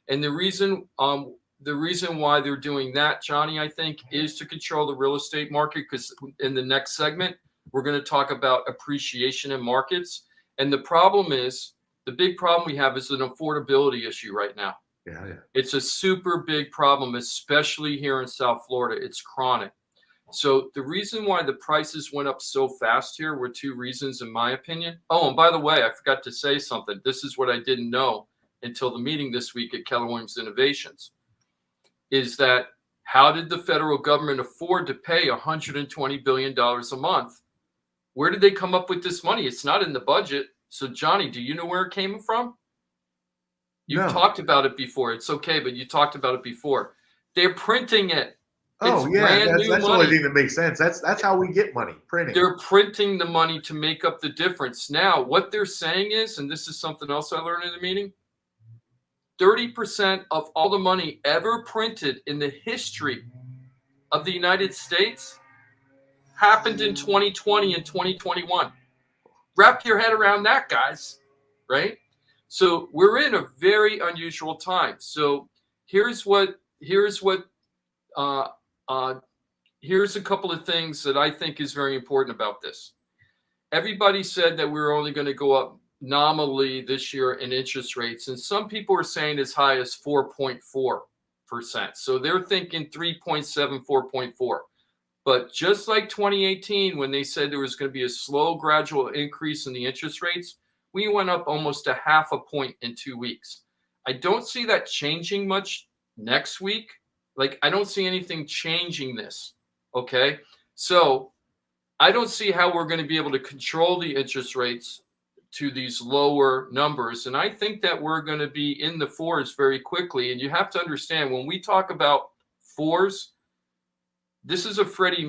And the reason why they're doing that, Johnny, I think, is to control the real estate market, because in the next segment, We're going to talk about appreciation in markets. And the problem is, the big problem we have is an affordability issue right now. Yeah. It's a super big problem, especially here in South Florida. It's chronic. So the reason why the prices went up so fast here were two reasons, in my opinion. Oh, and by the way, I forgot to say something. This is what I didn't know until the meeting this week at Keller Williams Innovations, is that how did the federal government afford to pay $120 billion a month? Where did they come up with this money? It's not in the budget. So, Johnny, do you know where it came from? You've talked about it before. It's okay, but you talked about it before. They're printing it. Oh, It's yeah. brand That's new the only money. thing that makes sense. That's how we get money, printing. They're printing the money to make up the difference. Now, what they're saying is, and this is something else I learned in the meeting, 30% of all the money ever printed in the history of the United States happened in 2020 and 2021. Wrap your head around that, guys, right? So we're in a very unusual time. So here's a couple of things that I think is very important about this. Everybody said that we were only going to go up nominally this year in interest rates, and some people are saying as high as 4.4%. So they're thinking 3.7, 4.4. But just like 2018, when they said there was going to be a slow, gradual increase in the interest rates, we went up almost a half a point in 2 weeks. I don't see that changing much next week. Like, I don't see anything changing this. Okay. So I don't see how we're going to be able to control the interest rates to these lower numbers. And I think that we're going to be in the fours very quickly. And you have to understand, when we talk about fours, this is a Freddie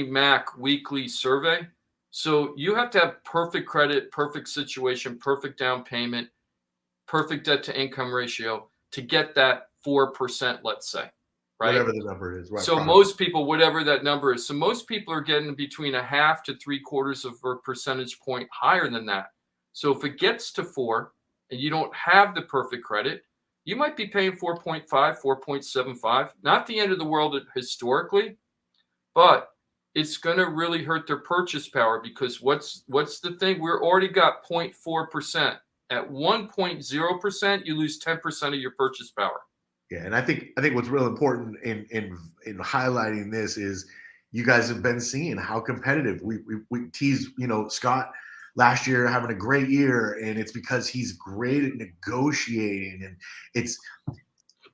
Mac weekly survey. So you have to have perfect credit, perfect situation, perfect down payment, perfect debt to income ratio to get that 4%, let's say, right? Whatever the number is. Right. So most people, whatever that number is, so most people are getting between a half to 3/4 of a percentage point higher than that. So if it gets to 4 and you don't have the perfect credit, you might be paying 4.5, 4.75. Not the end of the world historically, but it's going to really hurt their purchase power, because what's the thing? We're already got 0.4%. At 1.0%, you lose 10% of your purchase power. Yeah, and I think what's real important in highlighting this is you guys have been seeing how competitive we teased, Scott last year having a great year, and it's because he's great at negotiating, and it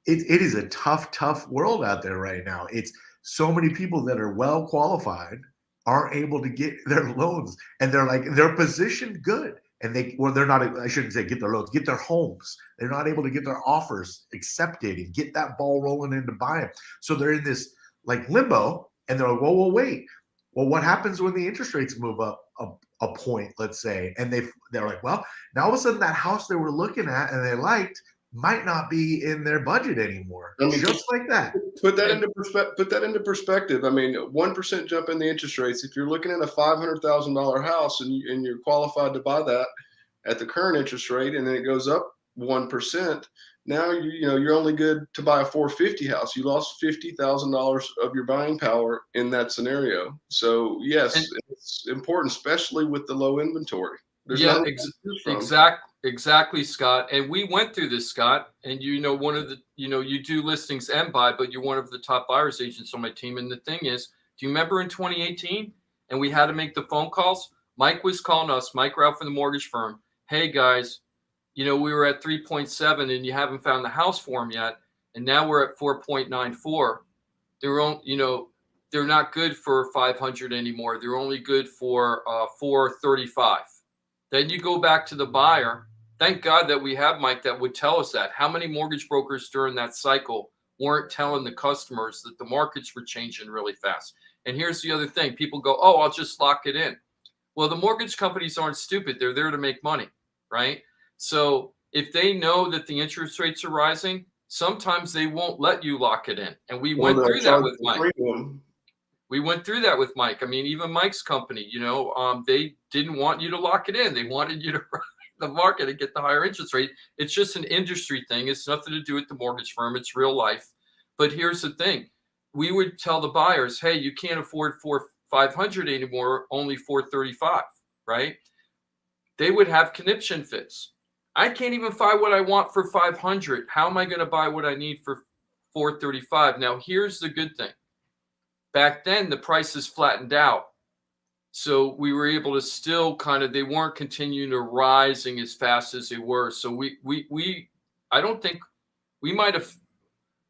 is a tough world out there right now. It's so many people that are well qualified aren't able to get their loans, and they're positioned good. And they're not, I shouldn't say get their loans, get their homes. They're not able to get their offers accepted and get that ball rolling into buying. So they're in this like limbo, and they're like, well, wait. Well, what happens when the interest rates move up a point, let's say? And they're like, well, now all of a sudden that house they were looking at and they liked might not be in their budget anymore. I mean, just like that. Put that into perspective. I mean, 1% jump in the interest rates. If you're looking at a $500,000 house and you're qualified to buy that at the current interest rate, and then it goes up 1%, now you're only good to buy a $450,000 house. You lost $50,000 of your buying power in that scenario. So yes, it's important, especially with the low inventory. There's Exactly, Scott. And we went through this, Scott. And one of the, you do listings and buy, but you're one of the top buyers agents on my team. And the thing is, do you remember in 2018, and we had to make the phone calls? Mike was calling us, Mike Ralph from the mortgage firm. Hey guys, we were at 3.7 and you haven't found the house for them yet. And now we're at 4.94. They're not good for 500 anymore. They're only good for 435. Then you go back to the buyer. Thank God that we have Mike that would tell us that. How many mortgage brokers during that cycle weren't telling the customers that the markets were changing really fast? And here's the other thing. People go, oh, I'll just lock it in. Well, the mortgage companies aren't stupid. They're there to make money, right? So if they know that the interest rates are rising, sometimes they won't let you lock it in. And we went through that with Mike. We went through that with Mike. I mean, even Mike's company, they didn't want you to lock it in. They wanted you to run the market and get the higher interest rate. It's just an industry thing. It's nothing to do with the mortgage firm. It's real life. But here's the thing. We would tell the buyers, hey, you can't afford 500 anymore, only 435, right? They would have conniption fits. I can't even find what I want for 500. How am I going to buy what I need for 435? Now, here's the good thing. Back then, the prices flattened out. So we were able to still they weren't continuing to rising as fast as they were. So I don't think we might have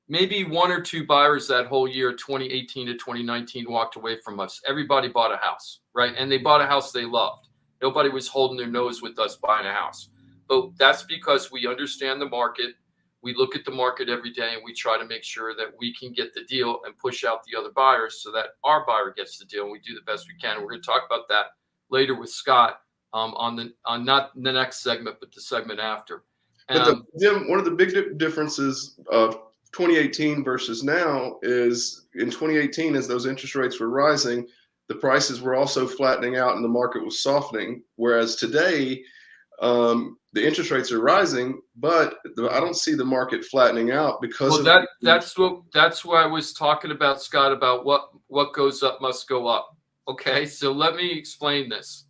maybe one or two buyers that whole year, 2018 to 2019, walked away from us. Everybody bought a house, right? And they bought a house they loved. Nobody was holding their nose with us buying a house. But that's because we understand the market. We look at the market every day and we try to make sure that we can get the deal and push out the other buyers so that our buyer gets the deal, and we do the best we can. And we're going to talk about that later with Scott on not the next segment, but the segment after. But Jim, one of the big differences of 2018 versus now is in 2018, as those interest rates were rising, the prices were also flattening out and the market was softening. Whereas today, the interest rates are rising, but I don't see the market flattening out because that's what I was talking about, Scott, about what goes up must go up. Okay, so let me explain this.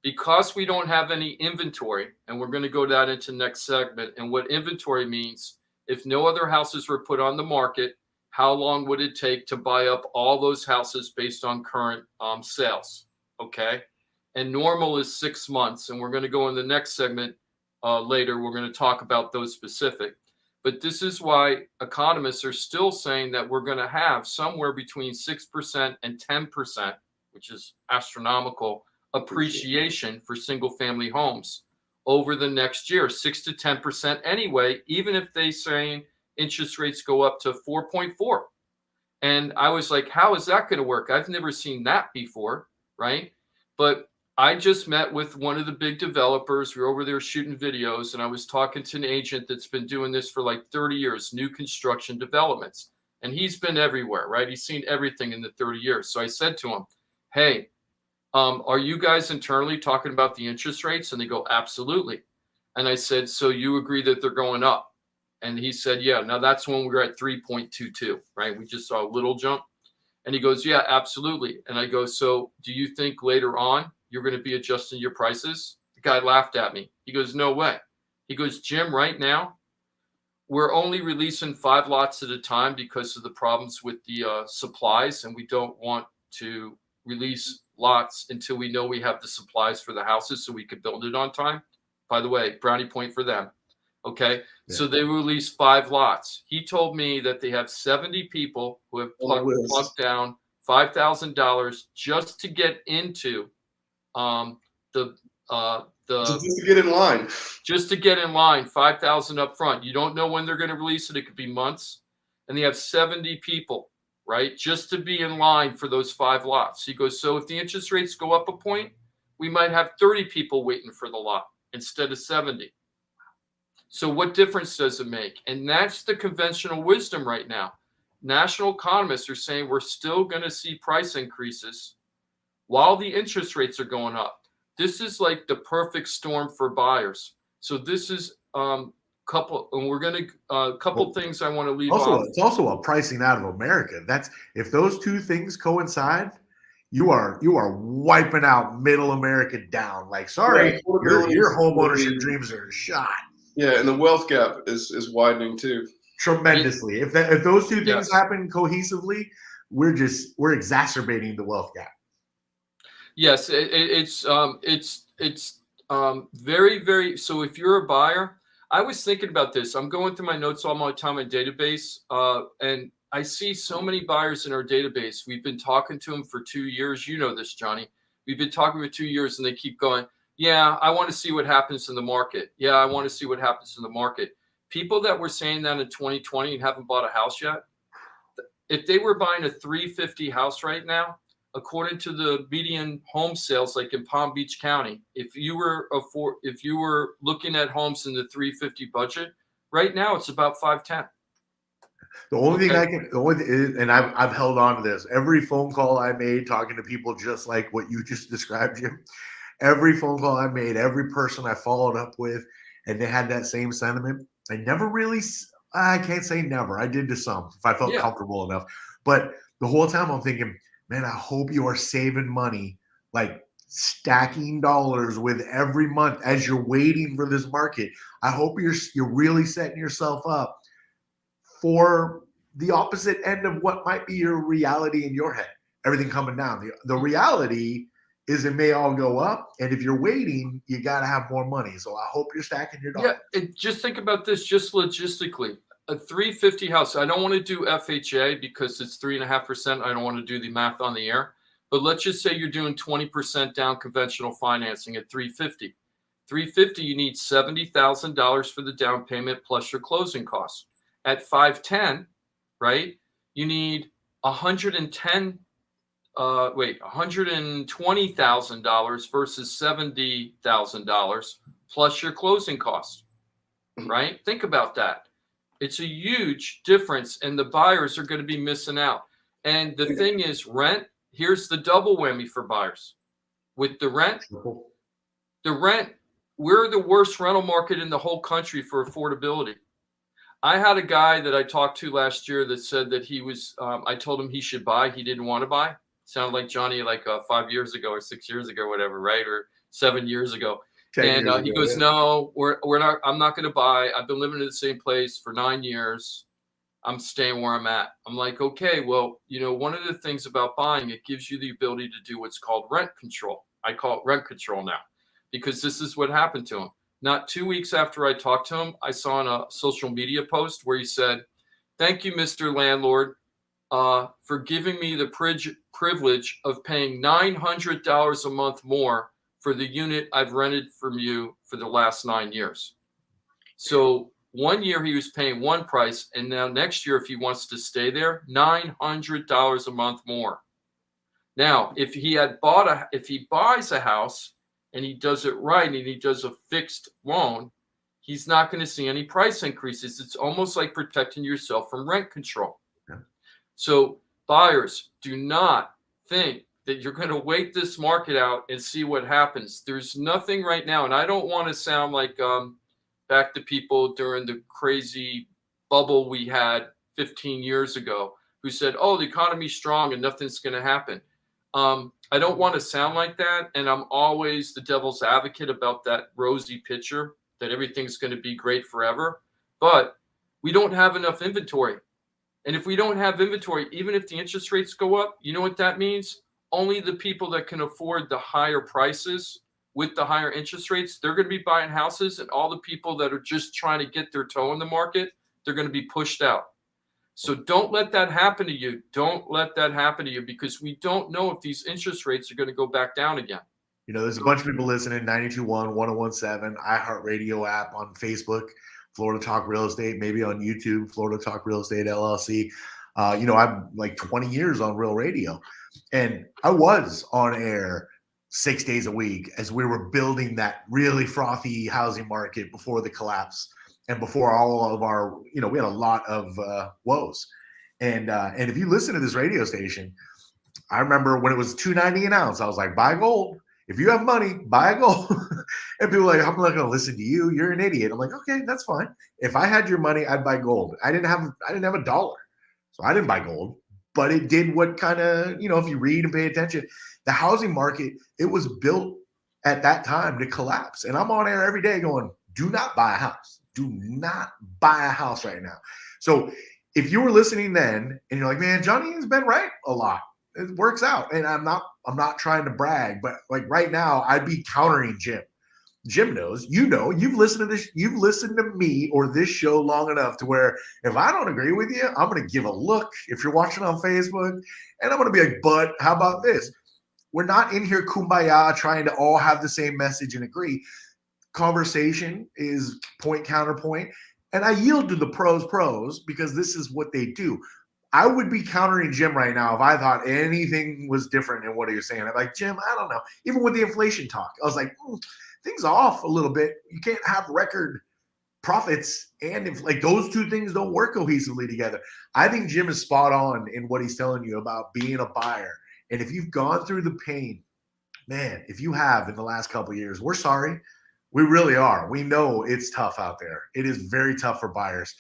Because we don't have any inventory, and we're going to go down into next segment, and what inventory means, if no other houses were put on the market, how long would it take to buy up all those houses based on current sales? Okay. And normal is 6 months. And we're going to go in the next segment later. We're going to talk about those specific. But this is why economists are still saying that we're going to have somewhere between 6% and 10%, which is astronomical, appreciation for single family homes over the next year, 6 to 10% anyway, even if they saying interest rates go up to 4.4. And I was like, how is that going to work? I've never seen that before, right? But I just met with one of the big developers. We were over there shooting videos, and I was talking to an agent that's been doing this for like 30 years, new construction developments. And he's been everywhere, right? He's seen everything in the 30 years. So I said to him, hey, are you guys internally talking about the interest rates? And they go, absolutely. And I said, so you agree that they're going up? And he said, yeah. Now that's when we were at 3.22, right? We just saw a little jump. And he goes, yeah, absolutely. And I go, so do you think later on you're going to be adjusting your prices? The guy laughed at me. He goes, no way. He goes, Jim, right now, we're only releasing 5 lots at a time because of the problems with the supplies. And we don't want to release lots until we know we have the supplies for the houses so we could build it on time. By the way, brownie point for them. Okay. Yeah. So they released 5 lots. He told me that they have 70 people who have plugged down $5,000 just to get into just to get in line. Just to get in line, 5,000 up front. You don't know when they're going to release it. It could be months. And they have 70 people, right, just to be in line for those 5 lots. He goes, so if the interest rates go up a point, we might have 30 people waiting for the lot instead of 70. So what difference does it make? And that's the conventional wisdom right now. National economists are saying we're still going to see price increases while the interest rates are going up. This is like the perfect storm for buyers. So this is couple, and we're going to couple things I want to leave off. It's also a pricing out of America. That's if those two things coincide, you are wiping out middle America down. Like, sorry, right. your home ownership dreams are shot. Yeah, and the wealth gap is widening too. Tremendously. If those two things happen cohesively, we're exacerbating the wealth gap. Yes, it's very, very. So if you're a buyer, I was thinking about this. I'm going through my notes all my time in database, and I see so many buyers in our database. We've been talking to them for 2 years. You know this, Johnny. We've been talking for 2 years, and they keep going, yeah, I want to see what happens in the market. Yeah, I want to see what happens in the market. People that were saying that in 2020 and haven't bought a house yet, if they were buying a 350 house right now, according to the median home sales, like in Palm Beach County, if you were looking at homes in the 350 budget, right now it's about 510. The only thing and I've held on to this. Every phone call I made talking to people just like what you just described, Jim. Every phone call I made, every person I followed up with, and they had that same sentiment. I never really, I can't say never. I did to some if I felt comfortable enough. But the whole time I'm thinking, man, I hope you are saving money, like stacking dollars with every month as you're waiting for this market. I hope you're really setting yourself up for the opposite end of what might be your reality in your head. Everything coming down. The reality is it may all go up, and if you're waiting, you got to have more money. So I hope you're stacking your dollars. Yeah, just think about this, just logistically. A 350 house. I don't want to do FHA because it's 3.5%. I don't want to do the math on the air. But let's just say you're doing 20% down conventional financing at 350. 350, you need $70,000 for the down payment plus your closing costs. At 510, right? You need $120,000 versus $70,000 plus your closing costs, right? Think about that. It's a huge difference, and the buyers are going to be missing out. And the thing is, rent, here's the double whammy for buyers. With the rent, we're the worst rental market in the whole country for affordability. I had a guy that I talked to last year that said that he was, I told him he should buy. He didn't want to buy. Sounded like Johnny like 5 years ago or 6 years ago, whatever, right? Or 7 years ago. And he goes, no, we're not, I'm not going to buy. I've been living in the same place for 9 years. I'm staying where I'm at. I'm like, okay, well, one of the things about buying, it gives you the ability to do what's called rent control. I call it rent control now, because this is what happened to him. Not 2 weeks after I talked to him, I saw on a social media post where he said, thank you, Mr. Landlord, for giving me the privilege of paying $900 a month more for the unit I've rented from you for the last 9 years. So 1 year he was paying one price, and now next year, if he wants to stay there, $900 a month more. Now, if he buys a house and he does it right and he does a fixed loan, he's not going to see any price increases. It's almost like protecting yourself from rent control. Yeah. So buyers, do not think that you're going to wait this market out and see what happens. There's nothing right now, and I don't want to sound like back to people during the crazy bubble we had 15 years ago who said, oh, the economy's strong and nothing's going to happen. I don't want to sound like that, and I'm always the devil's advocate about that rosy picture that everything's going to be great forever, but we don't have enough inventory. And if we don't have inventory, even if the interest rates go up, you know what that means? Only the people that can afford the higher prices with the higher interest rates, they're going to be buying houses, and all the people that are just trying to get their toe in the market, they're going to be pushed out. So don't let that happen to you. Don't let that happen to you, because we don't know if these interest rates are going to go back down again. There's a bunch of people listening, 92.1, 101.7, iHeartRadio app, on Facebook, Florida Talk Real Estate, maybe on YouTube, Florida Talk Real Estate LLC. I'm like 20 years on Real Radio, and I was on air 6 days a week as we were building that really frothy housing market before the collapse. And before all of our, we had a lot of woes. And if you listen to this radio station, I remember when it was $2.90 an ounce, I was like, buy gold. If you have money, buy gold. And people were like, I'm not going to listen to you. You're an idiot. I'm like, okay, that's fine. If I had your money, I'd buy gold. I didn't have a dollar, so I didn't buy gold. But it did what kind of, if you read and pay attention, the housing market, it was built at that time to collapse. And I'm on air every day going, do not buy a house. Do not buy a house right now. So if you were listening then and you're like, man, Johnny has been right a lot, it works out. And I'm not trying to brag, but like right now I'd be countering Jim. Jim knows, you've listened to this, you've listened to me or this show long enough to where if I don't agree with you, I'm going to give a look if you're watching on Facebook, and I'm going to be like, but how about this? We're not in here kumbaya trying to all have the same message and agree. Conversation is point counterpoint, and I yield to the pros because this is what they do. I would be countering Jim right now if I thought anything was different in what he was saying. I'm like, Jim, I don't know. Even with the inflation talk, I was like, things off a little bit. You can't have record profits and if like those two things don't work cohesively together. I think Jim is spot on in what he's telling you about being a buyer. And if you've gone through the pain, man, if you have in the last couple of years, we're sorry. We really are. We know it's tough out there. It is very tough for buyers.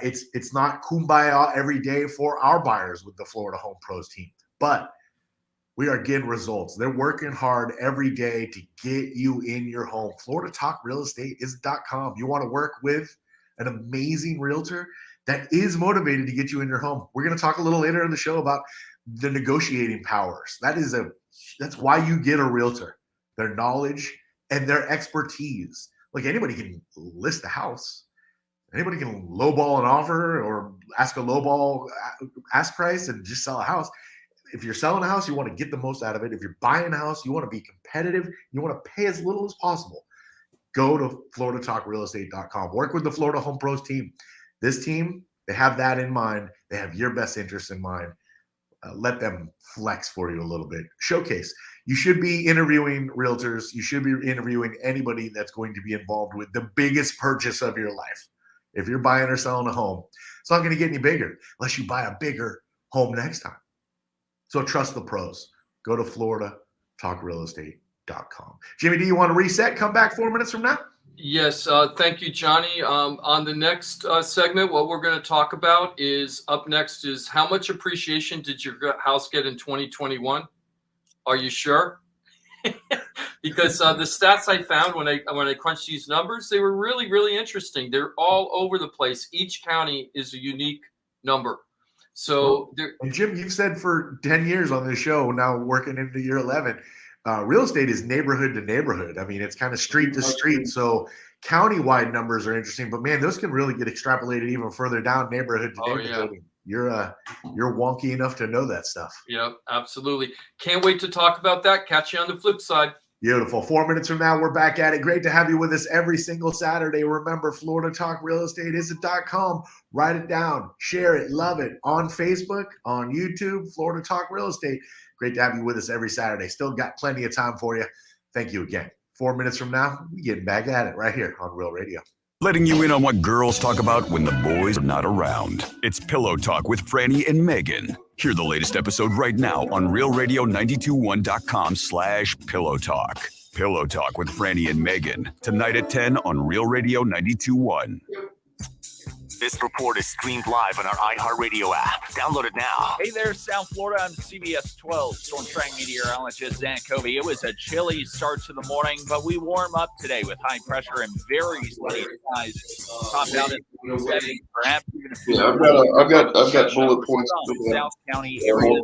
It's not kumbaya every day for our buyers with the Florida Home Pros team. But we are getting results. They're working hard every day to get you in your home. FloridaTalkRealEstate.com. You want to work with an amazing realtor that is motivated to get you in your home. We're going to talk a little later in the show about the negotiating powers. That's why you get a realtor, their knowledge and their expertise. Like, anybody can list a house. Anybody can lowball an offer or ask a lowball ask price and just sell a house. If you're selling a house, you want to get the most out of it. If you're buying a house, you want to be competitive. You want to pay as little as possible. Go to FloridaTalkRealEstate.com. Work with the Florida Home Pros team. This team, they have that in mind. They have your best interest in mind. Let them flex for you a little bit. Showcase. You should be interviewing realtors. You should be interviewing anybody that's going to be involved with the biggest purchase of your life. If you're buying or selling a home, it's not going to get any bigger unless you buy a bigger home next time. So trust the pros. Go to FloridaTalkRealEstate.com. Jimmy, do you want to reset? Come back 4 minutes from now? Yes, thank you, Johnny. On the next segment, what we're going to talk about is how much appreciation did your house get in 2021? Are you sure? Because the stats I found when I crunched these numbers, they were really, really interesting. They're all over the place. Each county is a unique number. So, and Jim, you've said for 10 years on this show, now working into year 11, real estate is neighborhood to neighborhood. I mean, it's kind of street to street. So county-wide numbers are interesting, but man, those can really get extrapolated even further down neighborhood to neighborhood. Yeah. You're wonky enough to know that stuff. Yep, absolutely. Can't wait to talk about that. Catch you on the flip side. Beautiful. 4 minutes from now, we're back at it. Great to have you with us every single Saturday. Remember, FloridaTalkRealEstate.com. Write it down, share it, love it on Facebook, on YouTube, Florida Talk Real Estate. Great to have you with us every Saturday. Still got plenty of time for you. Thank you again. 4 minutes from now, we're getting back at it right here on Real Radio. Letting you in on what girls talk about when the boys are not around. It's Pillow Talk with Franny and Megan. Hear the latest episode right now on realradio921.com/Pillow Talk. Pillow Talk with Franny and Megan. Tonight at 10 on Real Radio 92.1. This report is streamed live on our iHeartRadio app. Download it now. Hey there, South Florida. I'm CBS 12 Storm Track meteorologist Zach Covey. It was a chilly start to the morning, but we warm up today with high pressure and very steady skies. Topped out at 70, perhaps even a few. Yeah, I've got bullet points. South County area.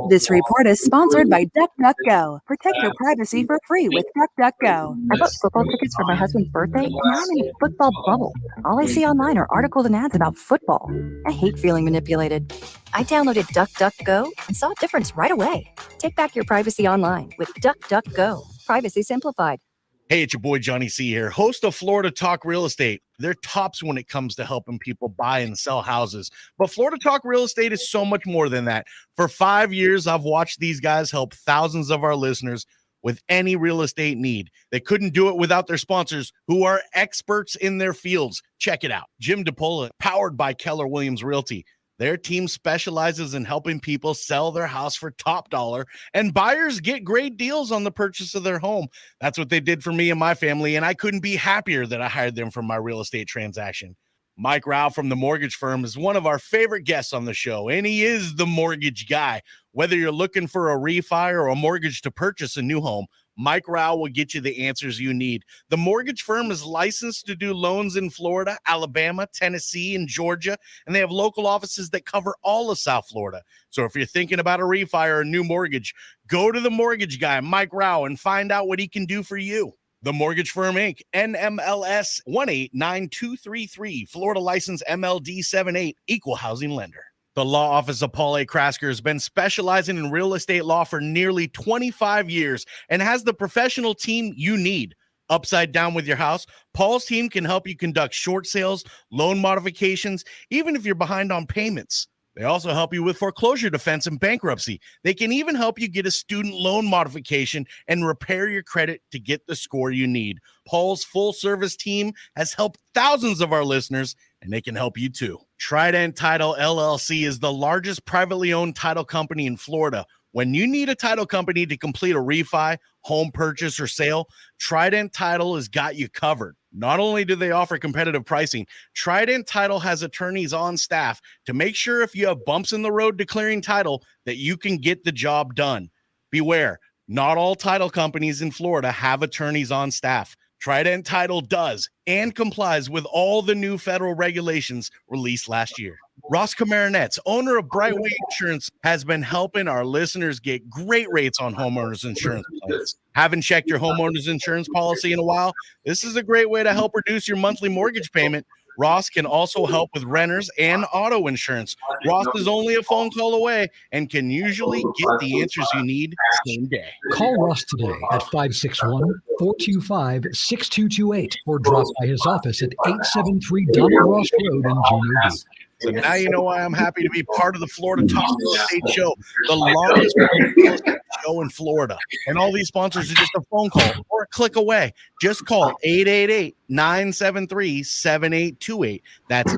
This report is sponsored by DuckDuckGo. Protect your privacy for free with DuckDuckGo. I bought football tickets for my husband's birthday, and now I'm in a football bubble. All I see online are articles and ads about football. I hate feeling manipulated. I downloaded DuckDuckGo and saw a difference right away. Take back your privacy online with DuckDuckGo. Privacy simplified. Hey, it's your boy Johnny C here, host of Florida Talk Real Estate. They're tops when it comes to helping people buy and sell houses. But Florida Talk Real Estate is so much more than that. For 5 years, I've watched these guys help thousands of our listeners with any real estate need. They couldn't do it without their sponsors, who are experts in their fields. Check it out. Jim DePola, powered by Keller Williams Realty. Their team specializes in helping people sell their house for top dollar, and buyers get great deals on the purchase of their home. That's what they did for me and my family, and I couldn't be happier that I hired them for my real estate transaction. Mike Rao from the mortgage firm is one of our favorite guests on the show, and he is the mortgage guy. Whether you're looking for a refi or a mortgage to purchase a new home, Mike Rao will get you the answers you need. The mortgage firm is licensed to do loans in Florida, Alabama, Tennessee, and Georgia, and they have local offices that cover all of South Florida. So if you're thinking about a refi or a new mortgage, go to the mortgage guy, Mike Rao, and find out what he can do for you. The Mortgage Firm, Inc., NMLS 189233, Florida license MLD 78, equal housing lender. The law office of Paul A. Krasker has been specializing in real estate law for nearly 25 years and has the professional team you need. Upside down with your house, Paul's team can help you conduct short sales, loan modifications, even if you're behind on payments. They also help you with foreclosure defense and bankruptcy. They can even help you get a student loan modification and repair your credit to get the score you need. Paul's full-service team has helped thousands of our listeners, and they can help you too. Trident Title LLC is the largest privately owned title company in Florida. When you need a title company to complete a refi, home purchase, or sale, Trident Title has got you covered. Not only do they offer competitive pricing, Trident Title has attorneys on staff to make sure if you have bumps in the road declaring title that you can get the job done. Beware, not all title companies in Florida have attorneys on staff. Trident Title does and complies with all the new federal regulations released last year. Ross Camaronets, owner of Brightway Insurance, has been helping our listeners get great rates on homeowners insurance plans. Haven't checked your homeowners insurance policy in a while? This is a great way to help reduce your monthly mortgage payment. Ross can also help with renters and auto insurance. Ross is only a phone call away and can usually get the answers you need same day. Call Ross today at 561-425-6228 or drop by his office at 873 Donald Ross Road in Juno Beach. So now you know why I'm happy to be part of the Florida Talk Real Estate Show, the longest real estate show in Florida. And all these sponsors are just a phone call or a click away. Just call 888-973-7828. That's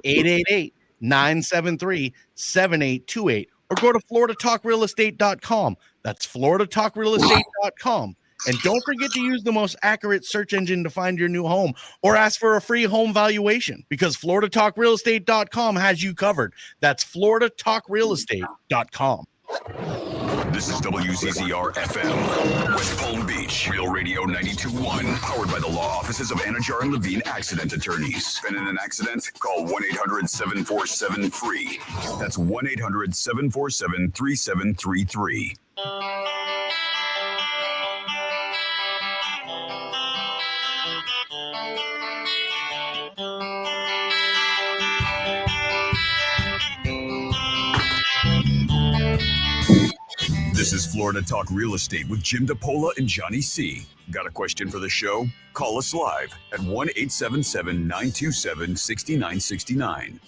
888-973-7828. Or go to floridatalkrealestate.com. That's floridatalkrealestate.com. And don't forget to use the most accurate search engine to find your new home or ask for a free home valuation because floridatalkrealestate.com has you covered. That's floridatalkrealestate.com. This is WCCR FM, West Palm Beach, Real Radio 92.1, powered by the law offices of Anajar and Levine Accident Attorneys. Been in an accident? Call 1-800-747-FREE. That's 1-800-747-3733. This is Florida Talk Real Estate with Jim DePola and Johnny C. Got a question for the show? Call us live at 1-877-927-6969.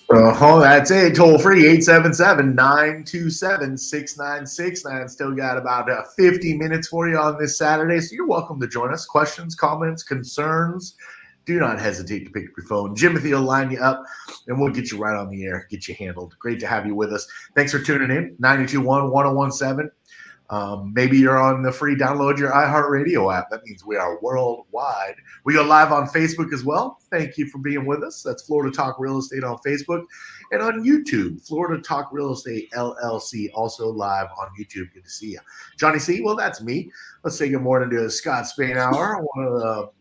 That's it. Toll free, 877-927-6969. Still got about 50 minutes for you on this Saturday, so you're welcome to join us. Questions, comments, concerns, do not hesitate to pick up your phone. Jimothy will line you up, and we'll get you right on the air, get you handled. Great to have you with us. Thanks for tuning in, 92.1, 101.7. Maybe you're on the free download your iHeartRadio app. That means we are worldwide. We go live on Facebook as well. Thank you for being with us. That's Florida Talk Real Estate on Facebook and on YouTube. Florida Talk Real Estate LLC, also live on YouTube. Good to see you. Johnny C, well, that's me. Let's say good morning to Scott Spainhour, one of the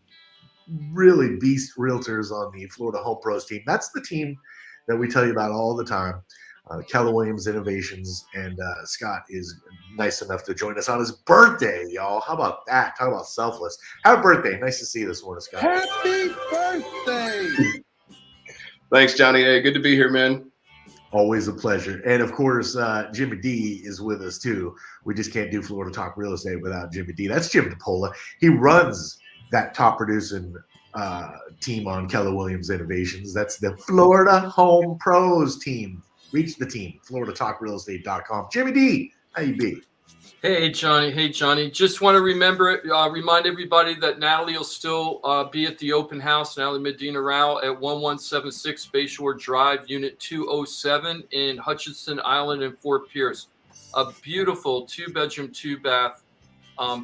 really beast realtors on the Florida Home Pros team. That's the team that we tell you about all the time. Keller Williams Innovations, and Scott is nice enough to join us on his birthday, y'all. How about that? Talk about selfless. Happy birthday. Nice to see you this morning, Scott. Happy birthday. Thanks, Johnny. Hey, good to be here, man. Always a pleasure. And of course, Jimmy D is with us too. We just can't do Florida Talk Real Estate without Jimmy D. That's Jim DePola. He runs that top producing team on Keller Williams Innovations. That's the Florida Home Pros team. Reach the team, floridatalkrealestate.com. Jimmy D, how you be? Hey, Johnny. Just want to remind everybody that Natalie will still be at the open house, Natalie Medina Rao, at 1176 Spainhour Drive, Unit 207 in Hutchinson Island and Fort Pierce. A beautiful 2-bedroom, 2-bath,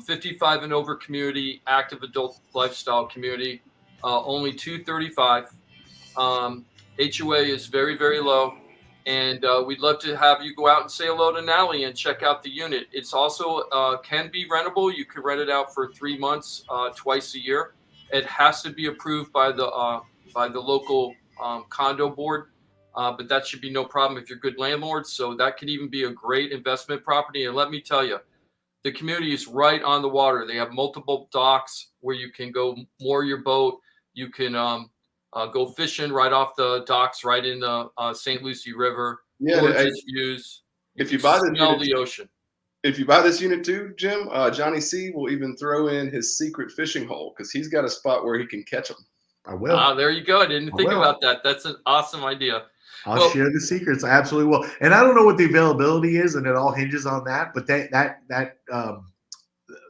55 and over community, active adult lifestyle community, only $235. HOA is very, very low. And we'd love to have you go out and say hello to Natalie and check out the unit. It's also can be rentable. You can rent it out for 3 months, twice a year. It has to be approved by the local condo board, but that should be no problem if you're good landlords. So that could even be a great investment property. And let me tell you, the community is right on the water. They have multiple docks where you can go moor your boat. You can go fishing right off the docks, right in the St. Lucie River. Yeah, gorgeous views. If you buy the ocean. If you buy this unit too, Jim, Johnny C will even throw in his secret fishing hole because he's got a spot where he can catch them. I will. There you go. I didn't think about that. That's an awesome idea. I'll share the secrets. I absolutely will. And I don't know what the availability is, and it all hinges on that. But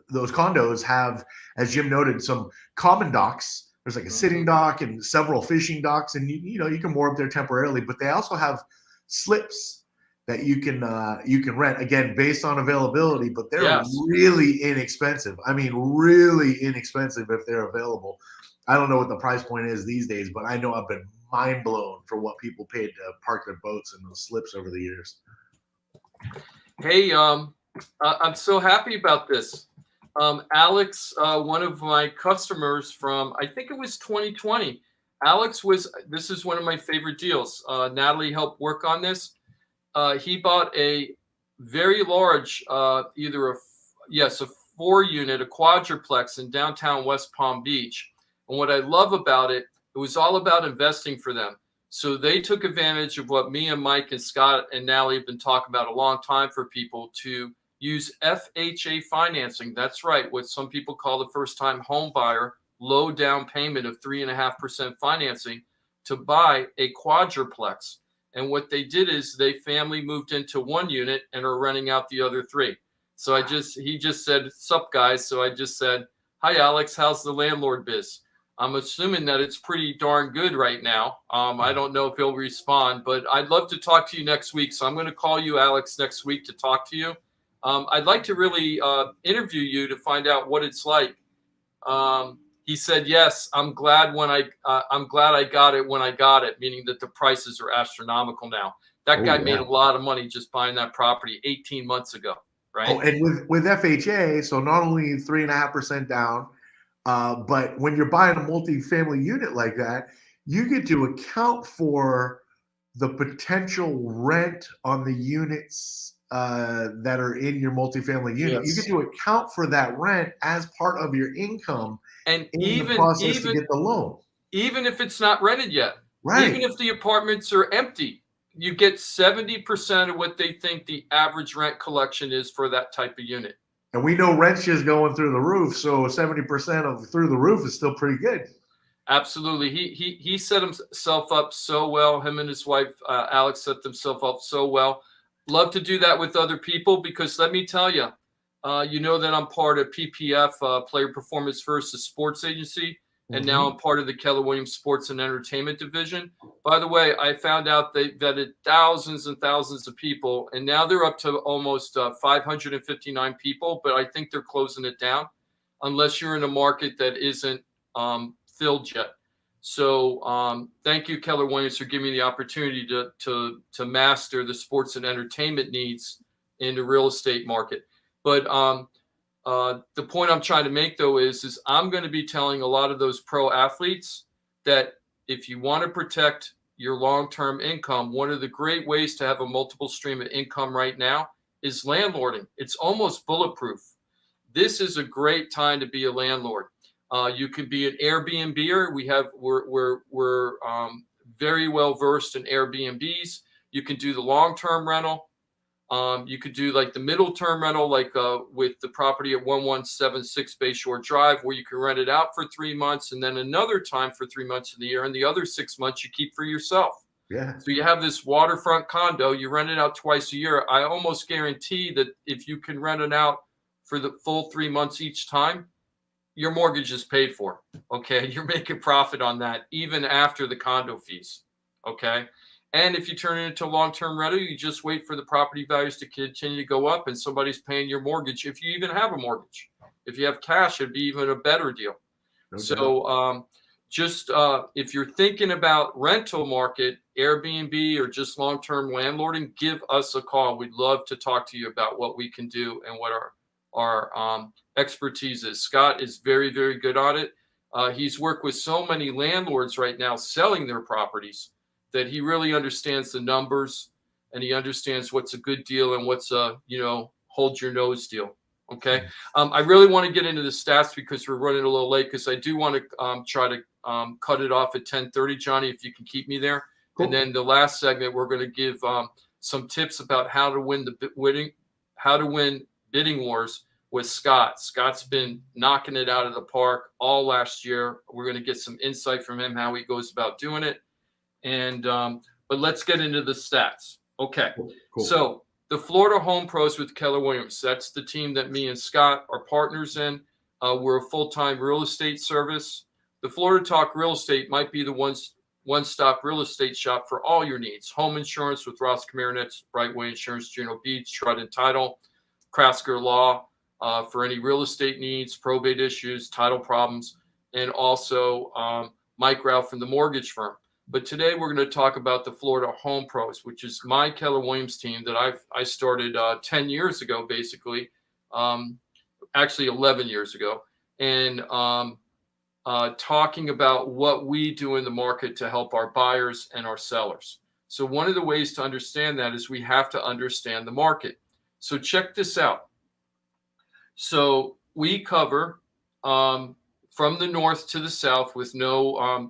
those condos have, as Jim noted, some common docks. There's like a sitting dock and several fishing docks, and you can moor up there temporarily. But they also have slips that you can rent, again, based on availability, but they're Yes. really inexpensive. I mean, really inexpensive if they're available. I don't know what the price point is these days, but I know I've been mind blown for what people paid to park their boats in those slips over the years. Hey, I'm so happy about this. Alex, one of my customers from, I think it was 2020. This is one of my favorite deals. Natalie helped work on this. He bought a very large, either a 4-unit, a quadruplex in downtown West Palm Beach. And what I love about it, it was all about investing for them. So they took advantage of what me and Mike and Scott and Natalie have been talking about a long time for people to use FHA financing. That's right, what some people call the first-time home buyer, low down payment of 3.5% financing to buy a quadruplex. And what they did is they family moved into 1 unit and are renting out the other 3. So he just said, "Sup guys?" So I just said, "Hi Alex, how's the landlord biz?" I'm assuming that it's pretty darn good right now. I don't know if he'll respond, but I'd love to talk to you next week. So I'm going to call you, Alex, next week to talk to you. I'd like to really interview you to find out what it's like. He said, "Yes, I'm glad I got it when I got it," meaning that the prices are astronomical now. That guy made a lot of money just buying that property 18 months ago, right? Oh, and with FHA, so not only 3.5% down, but when you're buying a multi-family unit like that, you get to account for the potential rent on the units that are in your multifamily unit. Yes. You get to account for that rent as part of your income, and in the process to get the loan. Even if it's not rented yet, Right. even if the apartments are empty, you get 70% of what they think the average rent collection is for that type of unit. And we know rent's just going through the roof, so 70% of through the roof is still pretty good. Absolutely. He set himself up so well. Him and his wife, Alex, set themselves up so well. Love to do that with other people because let me tell you, you know that I'm part of PPF, Player Performance First, a sports agency, and now I'm part of the Keller Williams Sports and Entertainment Division. By the way, I found out they vetted thousands and thousands of people, and now they're up to almost 559 people, but I think they're closing it down unless you're in a market that isn't filled yet. So thank you, Keller Williams, for giving me the opportunity to master the sports and entertainment needs in the real estate market. But the point I'm trying to make, though, is I'm going to be telling a lot of those pro athletes that if you want to protect your long-term income, one of the great ways to have a multiple stream of income right now is landlording. It's almost bulletproof. This is a great time to be a landlord. You could be an Airbnb-er. We're very well versed in Airbnbs. You can do the long-term rental. You could do like the middle term rental, like with the property at 1176 Bayshore Drive, where you can rent it out for 3 months and then another time for 3 months of the year. And the other 6 months you keep for yourself. Yeah. So you have this waterfront condo, you rent it out twice a year. I almost guarantee that if you can rent it out for the full 3 months each time, your mortgage is paid for. Okay. You're making profit on that even after the condo fees. Okay. And if you turn it into long-term rental, you just wait for the property values to continue to go up and somebody's paying your mortgage. If you even have a mortgage, if you have cash, it'd be even a better deal. No doubt. So if you're thinking about rental market, Airbnb, or just long-term landlording, give us a call. We'd love to talk to you about what we can do and what our expertise is. Scott is very, very good on it. He's worked with so many landlords right now selling their properties that he really understands the numbers and he understands what's a good deal and what's a, hold your nose deal. Okay. I really want to get into the stats because we're running a little late because I do want to try to cut it off at 10:30, Johnny, if you can keep me there. Cool. And then the last segment, we're going to give some tips about how to win bidding wars with Scott. Scott's been knocking it out of the park all last year. We're going to get some insight from him, how he goes about doing it. And but let's get into the stats. Okay. Cool. So the Florida Home Pros with Keller Williams, that's the team that me and Scott are partners in. We're a full-time real estate service. The Florida Talk Real Estate might be the ones one-stop real estate shop for all your needs. Home insurance with Ross Cameronet's Brightway Insurance, Juno Beach, Trud and Title, Krasker Law for any real estate needs, probate issues, title problems, and also Mike Ralph from the mortgage firm. But today we're going to talk about the Florida Home Pros, which is my Keller Williams team that I started 10 years ago, basically, actually 11 years ago, and talking about what we do in the market to help our buyers and our sellers. So one of the ways to understand that is we have to understand the market. So check this out. So we cover from the north to the south with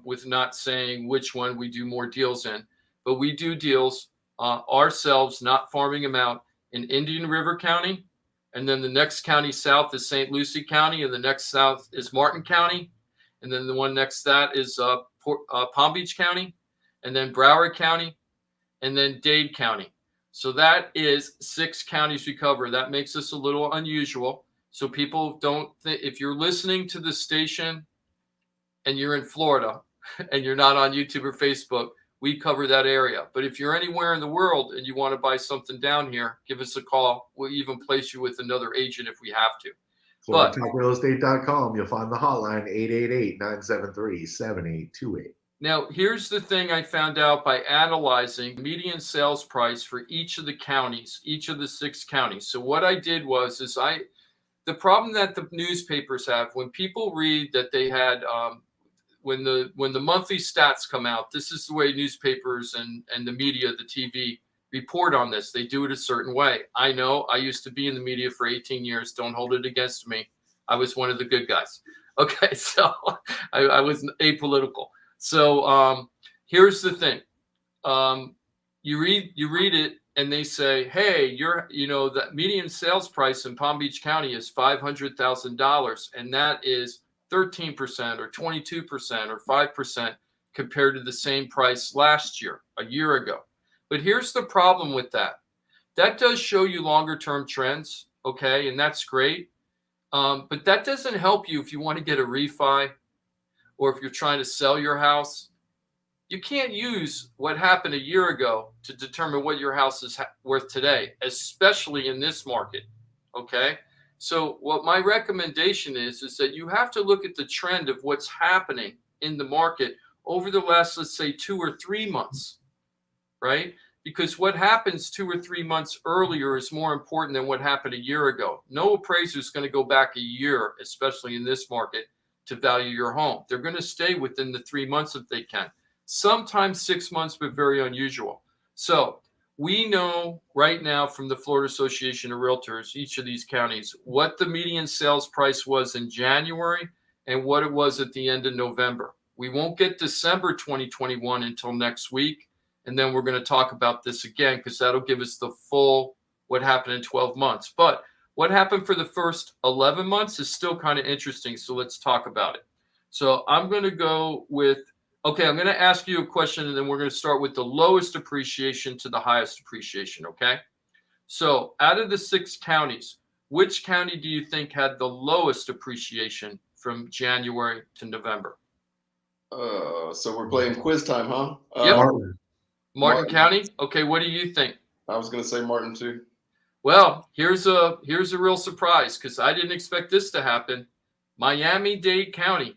with not saying which one we do more deals in, but we do deals ourselves, not farming them out, in Indian River County, and then the next county south is St. Lucie County, and the next south is Martin County, and then the one next to that is Palm Beach County, and then Broward County, and then Dade County. So that is 6 counties we cover. That makes us a little unusual. So people don't think, if you're listening to the station and you're in Florida and you're not on YouTube or Facebook, we cover that area. But if you're anywhere in the world and you want to buy something down here, give us a call. We'll even place you with another agent if we have to. FloridaTopRealEstate.com. You'll find the hotline 888-973-7828. Now, here's the thing I found out by analyzing median sales price for each of the counties, each of the 6 counties. So what I did was the problem that the newspapers have when people read that they had when the monthly stats come out, this is the way newspapers and the media, the TV report on this. They do it a certain way. I know I used to be in the media for 18 years. Don't hold it against me. I was one of the good guys. Okay, so I was apolitical. So here's the thing. You read it, and they say, hey, that median sales price in Palm Beach County is $500,000, and that is 13% or 22% or 5% compared to the same price last year, a year ago. But here's the problem with that. That does show you longer term trends, okay, and that's great. But that doesn't help you if you want to get a refi or if you're trying to sell your house. You can't use what happened a year ago to determine what your house is worth today, especially in this market. Okay. So what my recommendation is that you have to look at the trend of what's happening in the market over the last, let's say, 2 or 3 months, right? Because what happens 2 or 3 months earlier is more important than what happened a year ago. No appraiser is going to go back a year, especially in this market, to value your home. They're going to stay within the 3 months if they can. Sometimes 6 months, but very unusual. So we know right now from the Florida Association of Realtors, each of these counties, what the median sales price was in January and what it was at the end of November. We won't get December 2021 until next week. And then we're going to talk about this again because that'll give us the full what happened in 12 months. But what happened for the first 11 months is still kind of interesting. So let's talk about it. So I'm going to go with, okay, I'm going to ask you a question and then we're going to start with the lowest appreciation to the highest appreciation. Okay. So out of the 6 counties, which county do you think had the lowest appreciation from January to November? So we're playing quiz time, huh? Yep. Martin County. Okay. What do you think? I was going to say Martin too. Well, here's a real surprise because I didn't expect this to happen. Miami-Dade County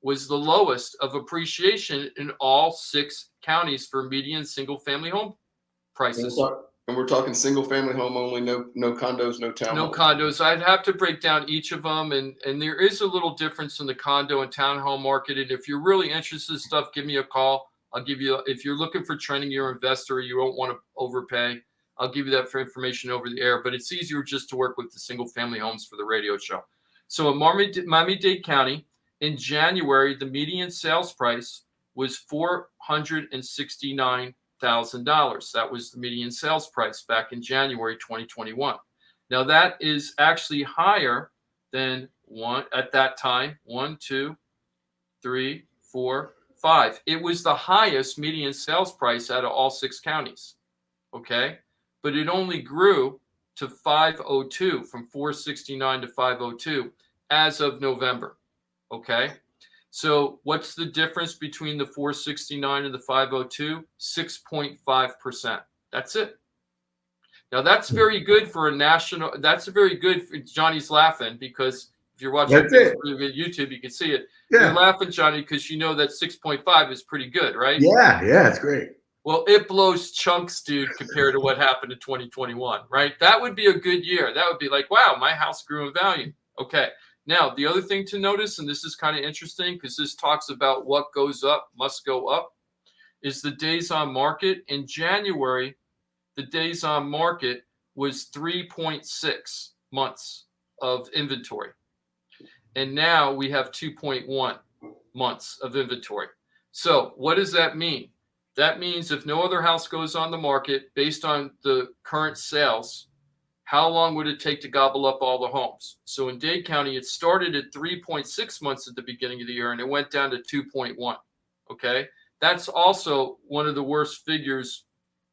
was the lowest of appreciation in all 6 counties for median single-family home prices. And we're talking single-family home only, no condos, no townhomes. No condos. I'd have to break down each of them, and there is a little difference in the condo and townhome market. And if you're really interested in stuff, give me a call. I'll give you. If you're looking for training, you're an investor, you don't want to overpay, I'll give you that for information over the air. But it's easier just to work with the single-family homes for the radio show. So in Miami-Dade County, in January, the median sales price was $469,000. That was the median sales price back in January 2021. Now that is actually higher than at that time. 1, 2, 3, 4, 5. It was the highest median sales price out of all 6 counties. Okay, but it only grew to 502, from 469 to 502 as of November. Okay, So what's the difference between the 469 and the 502? 6.5%. That's it. Now that's very good for a national. That's very good for Johnny's laughing because if you're watching YouTube, you can see it. Yeah. You're laughing, Johnny, because you know that 6.5 is pretty good, right? Yeah, it's great. Well, it blows chunks, dude, compared to what happened in 2021, right? That would be a good year. That would be like, wow, my house grew in value. Okay. Now, the other thing to notice, and this is kind of interesting because this talks about what goes up must go up, is the days on market. In January, the days on market was 3.6 months of inventory. And now we have 2.1 months of inventory. So what does that mean? That means if no other house goes on the market based on the current sales, how long would it take to gobble up all the homes? So in Dade County, it started at 3.6 months at the beginning of the year, and it went down to 2.1. Okay. That's also one of the worst figures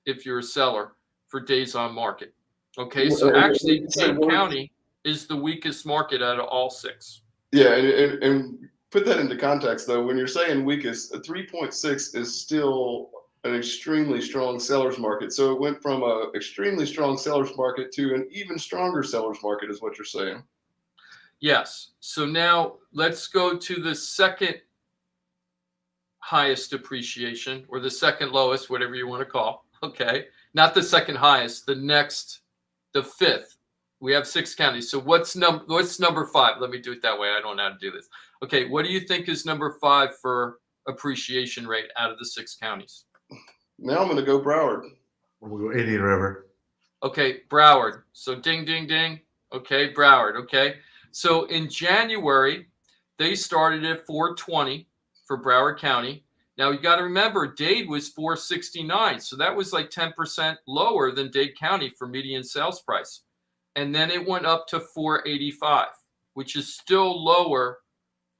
if you're a seller for days on market. Okay. So actually, Dade County is the weakest market out of all 6. Yeah. And put that into context, though. When you're saying weakest, a 3.6 is still an extremely strong seller's market. So it went from an extremely strong seller's market to an even stronger seller's market is what you're saying. Yes. So now let's go to the second highest appreciation, or the second lowest, whatever you want to call. Okay. Not the second highest, the fifth. We have 6 counties. So what's number 5? Let me do it that way. I don't know how to do this. Okay. What do you think is number 5 for appreciation rate out of the 6 counties? Now I'm going to go Broward. We'll go Indian River. Okay. Broward. So ding, ding, ding. Okay. Broward. Okay. So in January, they started at 420 for Broward County. Now you got to remember, Dade was 469. So that was like 10% lower than Dade County for median sales price. And then it went up to 485, which is still lower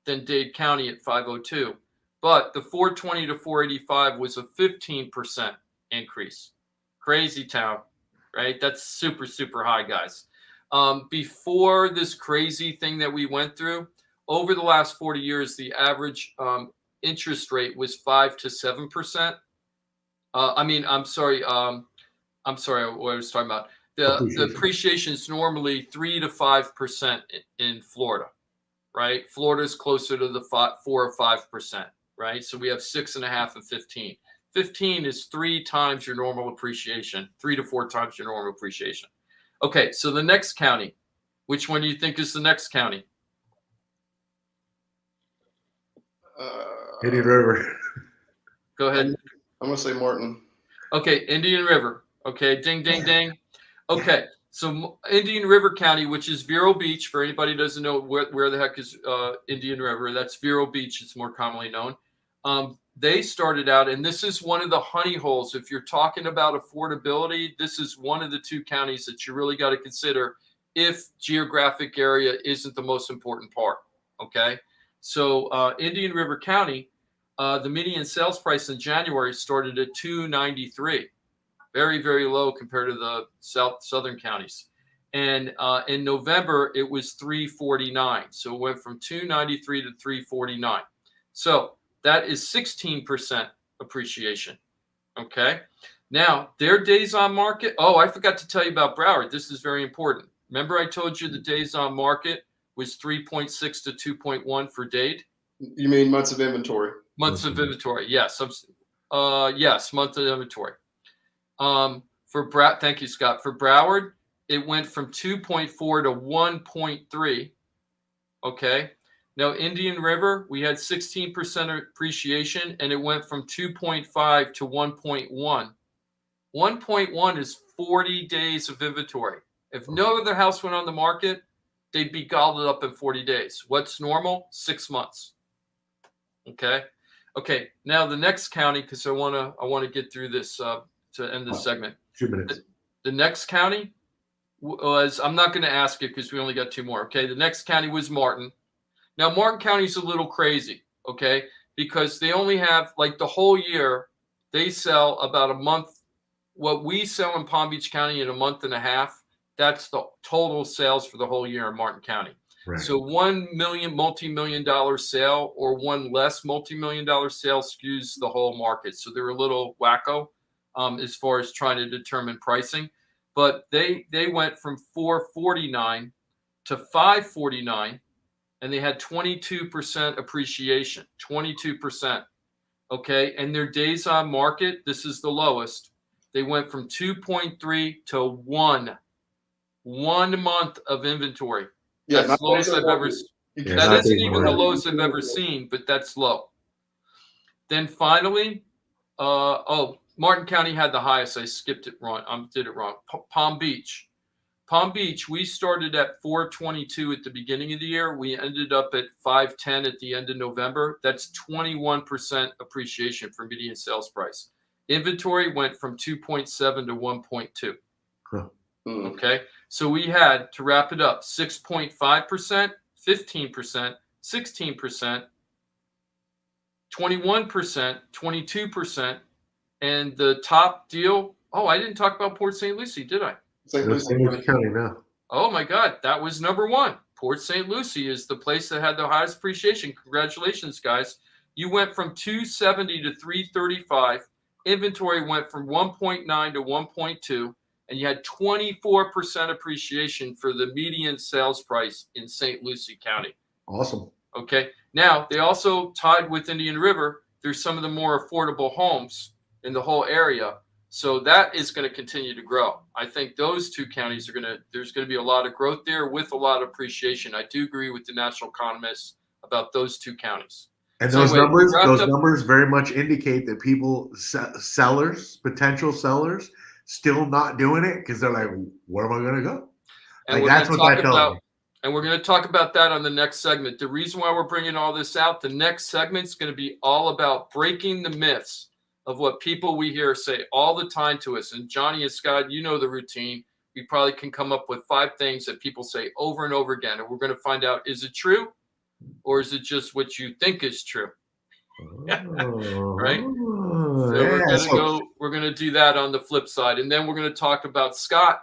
than Dade County at 502. But the 420 to 485 was a 15% increase. Crazy town, right? That's super, super high, guys. Before this crazy thing that we went through, over the last 40 years, the average interest rate was 5 to 7%. I'm sorry, what I was talking about. The appreciation is normally 3 to 5% in Florida, right? Florida is closer to the 4 or 5%, right? So we have 6.5 and 15. 15 is 3 times your normal appreciation, 3 to 4 times your normal appreciation. Okay, so the next county, which one do you think is the next county? Indian River. Go ahead. I'm going to say Martin. Okay, Indian River. Okay, ding, ding, ding. Okay, so Indian River County, which is Vero Beach, for anybody who doesn't know where the heck is Indian River, that's Vero Beach, it's more commonly known. They started out, and this is one of the honey holes. If you're talking about affordability, this is one of the 2 counties that you really got to consider if geographic area isn't the most important part, okay? So Indian River County, the median sales price in January started at $293. Very, very low compared to the southern counties. And in November, it was $349. So it went from $293 to $349. So that is 16% appreciation. Okay. Now, their days on market. Oh, I forgot to tell you about Broward. This is very important. Remember I told you the days on market was 3.6 to 2.1 for Dade? You mean months of inventory? Months of inventory. Yes. Yes, month of inventory. Thank you, Scott. For Broward, it went from 2.4 to 1.3. Okay. Now, Indian River, we had 16% appreciation, and it went from 2.5 to 1.1. 1.1 is 40 days of inventory. If no other house went on the market, they'd be gobbled up in 40 days. What's normal? 6 months. Okay. Okay. Now the next county, because I want to get through this to end this segment. 2 minutes. The next county was, I'm not going to ask it because we only got 2 more. Okay. The next county was Martin. Now, Martin County is a little crazy, okay, because they only have, like, the whole year, they sell about a month. What we sell in Palm Beach County in a month and a half, that's the total sales for the whole year in Martin County. Right. So $1 million multi-million-dollar sale or one less multi-million-dollar sale skews the whole market. So they're a little wacko as far as trying to determine pricing. But they went from $449 to $549, and they had 22% appreciation. 22%. Okay, and their days on market, this is the lowest. They went from 2.3 to 1 month of inventory. Yeah, That's lowest I've ever seen. Yeah, That not isn't big even the market. lowest I've ever seen, but that's low. Then finally, Martin County had the highest. I skipped it wrong. Did it wrong. Palm Beach. Palm Beach, we started at 422 at the beginning of the year. We ended up at 510 at the end of November. That's 21% appreciation for median sales price. Inventory went from 2.7 to 1.2. Huh. Okay. So we had, to wrap it up, 6.5%, 15%, 16%, 21%, 22%, and the top deal. Oh, I didn't talk about Port St. Lucie, did I? St. No, Lucie St. Lucie County now. Oh my God, that was number one. Port St. Lucie is the place that had the highest appreciation. Congratulations, guys. You went from 270 to 335. Inventory went from 1.9 to 1.2, and you had 24% appreciation for the median sales price in St. Lucie County. Awesome. Okay. Now, they also tied with Indian River. There's some of the more affordable homes in the whole area. So that is going to continue to grow. I think those two counties there's going to be a lot of growth there with a lot of appreciation. I do agree with the national economists about those two counties. And So those anyway, numbers very much indicate that people, potential sellers, still not doing it because they're like, where am I going to go? And Like, that's what that tells me. And we're going to talk about that on the next segment. The reason why we're bringing all this out, the next segment is going to be all about breaking the myths of what people we hear say all the time to us. And Johnny and Scott, you know the routine. We probably can come up with 5 things that people say over and over again. And we're going to find out, is it true? Or is it just what you think is true? Right? So we're going to do that on the flip side. And then we're going to talk about Scott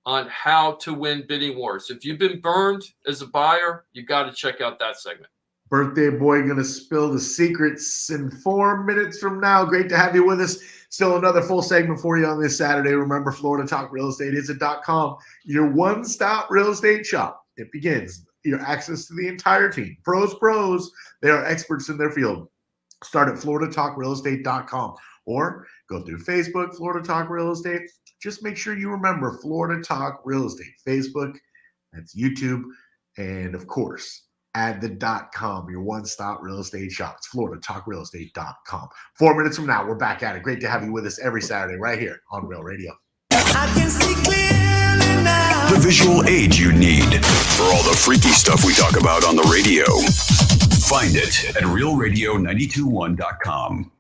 on how to win bidding wars. If you've been burned as a buyer, you got to check out that segment. Birthday boy going to spill the secrets in 4 minutes from now. Great to have you with us. Still another full segment for you on this Saturday. Remember, Florida Talk Real Estate is .com, your one-stop real estate shop. It begins your access to the entire team. Pros. They are experts in their field. Start at floridatalkrealestate.com or go through Facebook, Florida Talk Real Estate. Just make sure you remember Florida Talk Real Estate. Facebook, that's YouTube, and of course, add the .com, your one-stop real estate shop. It's floridatalkrealestate.com. 4 minutes from now, we're back at it. Great to have you with us every Saturday right here on Real Radio. I can see clearly now. The visual aid you need for all the freaky stuff we talk about on the radio. Find it at realradio921.com.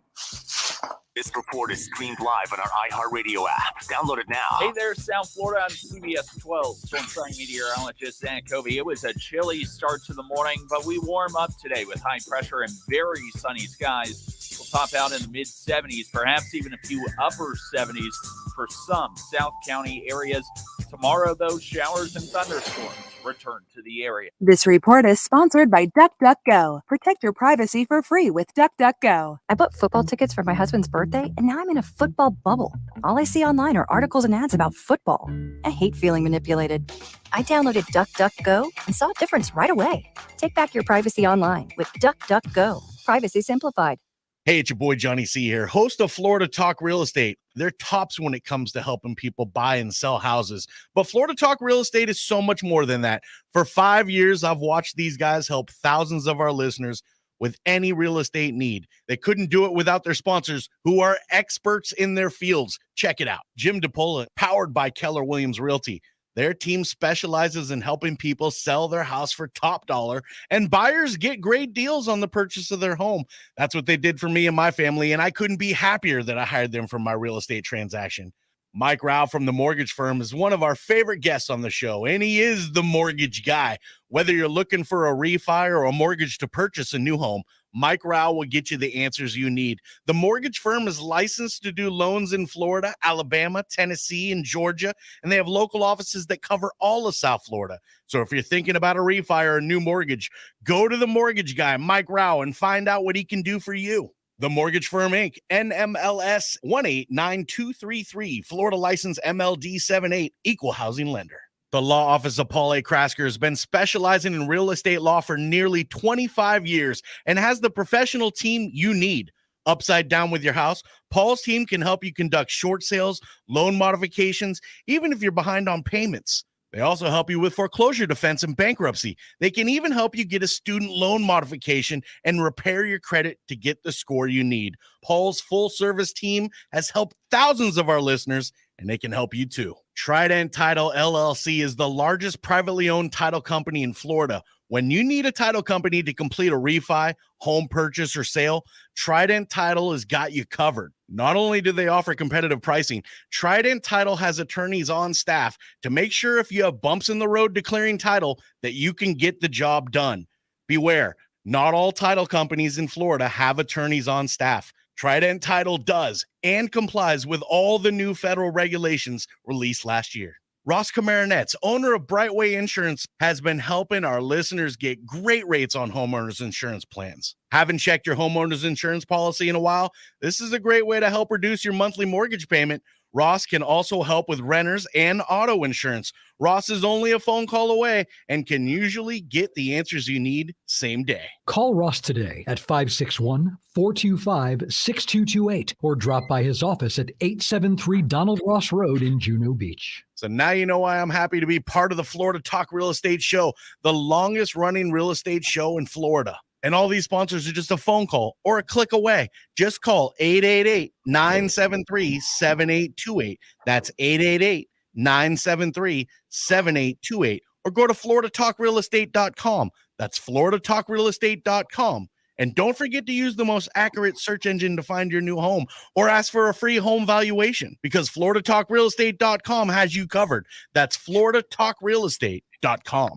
This report is streamed live on our iHeartRadio app. Download it now. Hey there, South Florida on CBS 12. Storm meteorologist Zach Covey. It was a chilly start to the morning, but we warm up today with high pressure and very sunny skies. We'll top out in the mid-70s, perhaps even a few upper 70s for some South County areas. Tomorrow, those showers and thunderstorms return to the area. This report is sponsored by DuckDuckGo. Protect your privacy for free with DuckDuckGo. I bought football tickets for my husband's birthday, and now I'm in a football bubble. All I see online are articles and ads about football. I hate feeling manipulated. I downloaded DuckDuckGo and saw a difference right away. Take back your privacy online with DuckDuckGo. Privacy simplified. Hey, it's your boy Johnny C here, host of Florida Talk Real Estate. They're tops when it comes to helping people buy and sell houses. But Florida Talk Real Estate is so much more than that. For 5 years, I've watched these guys help thousands of our listeners with any real estate need. They couldn't do it without their sponsors, who are experts in their fields. Check it out. Jim DePola, powered by Keller Williams Realty. Their team specializes in helping people sell their house for top dollar, and buyers get great deals on the purchase of their home. That's what they did for me and my family, and I couldn't be happier that I hired them for my real estate transaction. Mike Rao from the mortgage firm is one of our favorite guests on the show, and he is the mortgage guy. Whether you're looking for a refi or a mortgage to purchase a new home, Mike Rao will get you the answers you need. The mortgage firm is licensed to do loans in Florida, Alabama, Tennessee, and Georgia, and they have local offices that cover all of South Florida. So if you're thinking about a refi or a new mortgage, go to the mortgage guy, Mike Rao, and find out what he can do for you. The Mortgage Firm, Inc., NMLS 189233, Florida license MLD 78, equal housing lender. The law office of Paul A. Krasker has been specializing in real estate law for nearly 25 years and has the professional team you need. Upside down with your house, Paul's team can help you conduct short sales, loan modifications, even if you're behind on payments. They also help you with foreclosure defense and bankruptcy. They can even help you get a student loan modification and repair your credit to get the score you need. Paul's full-service team has helped thousands of our listeners, and they can help you too. Trident Title LLC is the largest privately owned title company in Florida. When you need a title company to complete a refi, home purchase, or sale, Trident Title has got you covered. Not only do they offer competitive pricing, Trident Title has attorneys on staff to make sure if you have bumps in the road declaring title that you can get the job done. Beware, not all title companies in Florida have attorneys on staff. Trident Title does and complies with all the new federal regulations released last year. Ross Camaronets, owner of Brightway Insurance, has been helping our listeners get great rates on homeowners insurance plans. Haven't checked your homeowners insurance policy in a while? This is a great way to help reduce your monthly mortgage payment. Ross can also help with renters and auto insurance. Ross is only a phone call away and can usually get the answers you need same day. Call Ross today at 561-425-6228 or drop by his office at 873 Donald Ross Road in Juno Beach. So now you know why I'm happy to be part of the Florida Talk Real Estate Show, the longest running real estate show in Florida. And all these sponsors are just a phone call or a click away. Just call 888-973-7828. That's 888-973-7828. Or go to floridatalkrealestate.com. That's floridatalkrealestate.com. And don't forget to use the most accurate search engine to find your new home or ask for a free home valuation because floridatalkrealestate.com has you covered. That's floridatalkrealestate.com.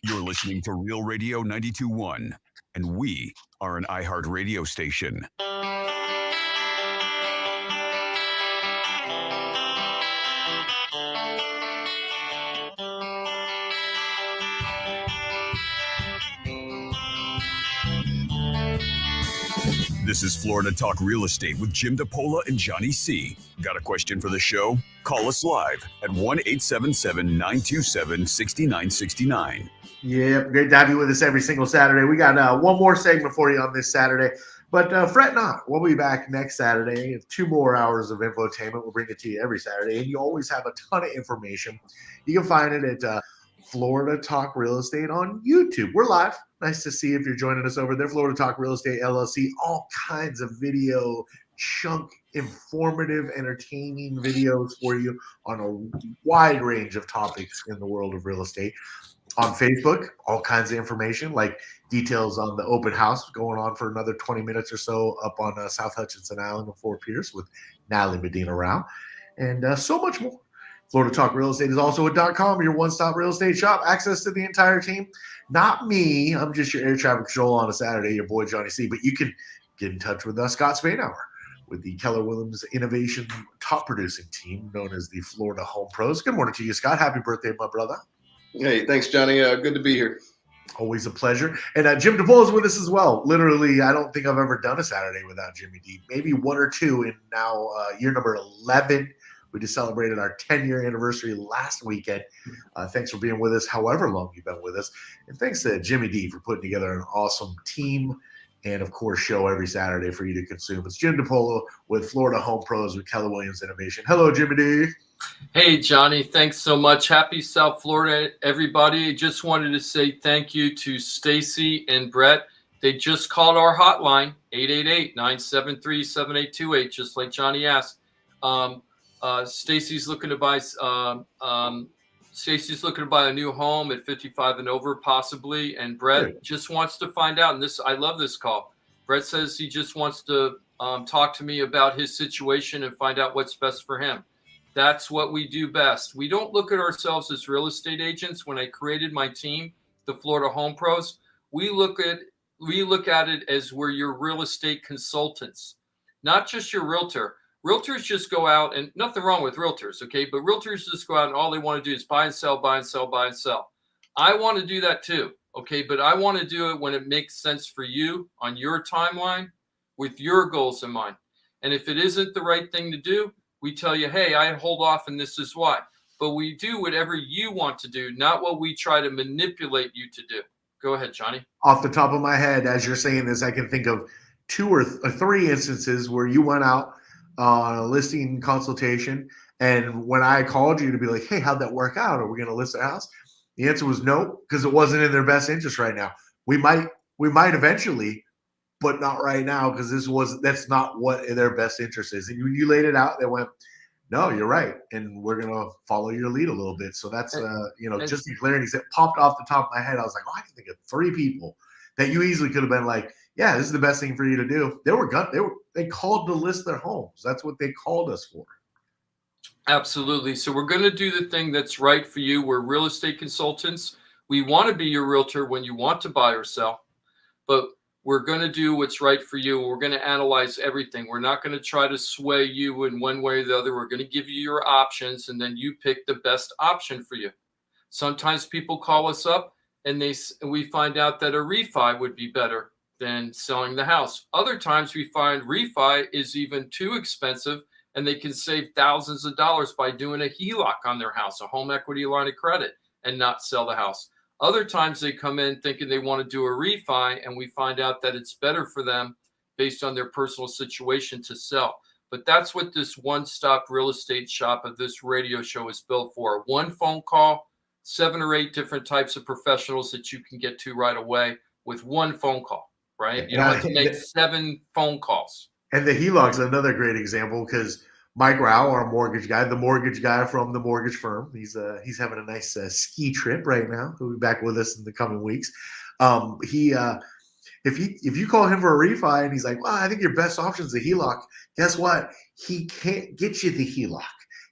You're listening to Real Radio 92.1, and we are an iHeart radio station. This is Florida Talk Real Estate with Jim DePola and Johnny C. Got a question for the show? Call us live at 1-877-927-6969. Yep, great to have you with us every single Saturday. We got one more segment for you on this Saturday, but fret not. We'll be back next Saturday. 2 more hours of infotainment. We'll bring it to you every Saturday, and you always have a ton of information. You can find it at Florida Talk Real Estate on YouTube. We're live. Nice to see if you're joining us over there. Florida Talk Real Estate LLC, all kinds of video, chunk, informative, entertaining videos for you on a wide range of topics in the world of real estate. On Facebook, all kinds of information like details on the open house going on for another 20 minutes or so up on South Hutchinson Island in Fort Pierce with Natalie Medina Rao, and so much more. Florida Talk Real Estate is also a .com, your one-stop real estate shop. Access to the entire team. Not me. I'm just your air traffic control on a Saturday, your boy Johnny C. But you can get in touch with Scott Spainhour with the Keller Williams Innovation top producing team known as the Florida Home Pros. Good morning to you, Scott. Happy birthday, my brother. Hey, thanks, Johnny. Good to be here. Always a pleasure. And Jim DePola is with us as well. Literally, I don't think I've ever done a Saturday without Jimmy D. Maybe 1 or 2 in now year number 11. We just celebrated our 10-year anniversary last weekend. Thanks for being with us, however long you've been with us. And thanks to Jimmy D for putting together an awesome team and, of course, show every Saturday for you to consume. It's Jim DePola with Florida Home Pros with Keller Williams Innovation. Hello, Jimmy D. Hey, Johnny. Thanks so much. Happy South Florida, everybody. Just wanted to say thank you to Stacy and Brett. They just called our hotline, 888-973-7828, just like Johnny asked. Stacy's looking to buy a new home at 55 and over, possibly. And Brett just wants to find out. And I love this call. Brett says he just wants to talk to me about his situation and find out what's best for him. That's what we do best. We don't look at ourselves as real estate agents. When I created my team, the Florida Home Pros, we look look at it as we're your real estate consultants, not just your realtor. Realtors just go out, and nothing wrong with realtors, okay? But realtors just go out and all they want to do is buy and sell, buy and sell, buy and sell. I want to do that too, okay? But I want to do it when it makes sense for you on your timeline with your goals in mind. And if it isn't the right thing to do, we tell you, hey, I hold off and this is why. But we do whatever you want to do, not what we try to manipulate you to do. Go ahead, Johnny. Off the top of my head, as you're saying this, I can think of 2 or 3 instances where you went out on a listing consultation, and when I called you to be like, hey, how'd that work out? Are we going to list their house? The answer was no, because it wasn't in their best interest right now. We might eventually, but not right now, because that's not what their best interest is. And when you laid it out, they went, no, you're right, and we're gonna follow your lead a little bit. So that's just the clarity that popped off the top of my head. I was like, oh, I can think of 3 people that you easily could have been like, yeah, this is the best thing for you to do. They called to list their homes. That's what they called us for. Absolutely. So we're going to do the thing that's right for you. We're real estate consultants. We want to be your realtor when you want to buy or sell, but we're going to do what's right for you. We're going to analyze everything. We're not going to try to sway you in one way or the other. We're going to give you your options, and then you pick the best option for you. Sometimes people call us up and we find out that a refi would be better than selling the house. Other times we find refi is even too expensive, and they can save thousands of dollars by doing a HELOC on their house, a home equity line of credit, and not sell the house. Other times they come in thinking they want to do a refi, and we find out that it's better for them based on their personal situation to sell. But that's what this one-stop real estate shop of this radio show is built for. One phone call, 7 or 8 different types of professionals that you can get to right away with one phone call, right? You don't have to make 7 phone calls. And the HELOC's another great example, because Mike Rao, our mortgage guy, the mortgage guy from the mortgage firm, he's having a nice ski trip right now. He'll be back with us in the coming weeks. If you call him for a refi and he's like, well, I think your best option is the HELOC, guess what? He can't get you the HELOC.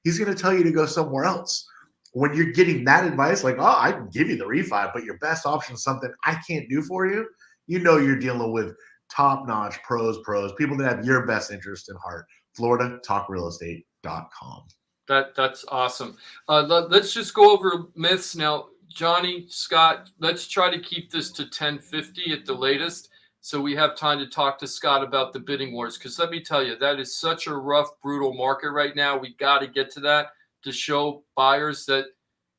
He's going to tell you to go somewhere else. When you're getting that advice, like, oh, I can give you the refi, but your best option is something I can't do for you, you're dealing with top-notch pros, people that have your best interest in heart. FloridaTalkRealEstate.com. That's awesome. Let's just go over myths now. Johnny, Scott, let's try to keep this to 10:50 at the latest, so we have time to talk to Scott about the bidding wars. Because let me tell you, that is such a rough, brutal market right now. We got to get to that to show buyers that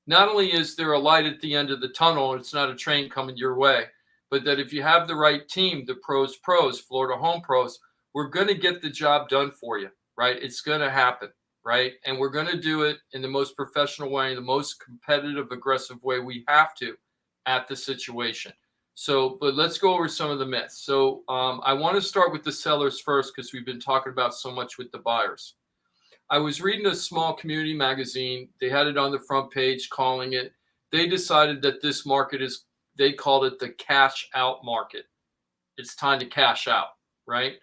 not only is there a light at the end of the tunnel, and it's not a train coming your way, but that if you have the right team, the pros, Florida Home Pros, we're going to get the job done for you, right? It's going to happen, right? And we're going to do it in the most professional way, in the most competitive, aggressive way we have to at the situation. So, but let's go over some of the myths. So I want to start with the sellers first, because we've been talking about so much with the buyers. I was reading a small community magazine. They had it on the front page calling it. They decided that this market is, they called it the cash out market. It's time to cash out, right?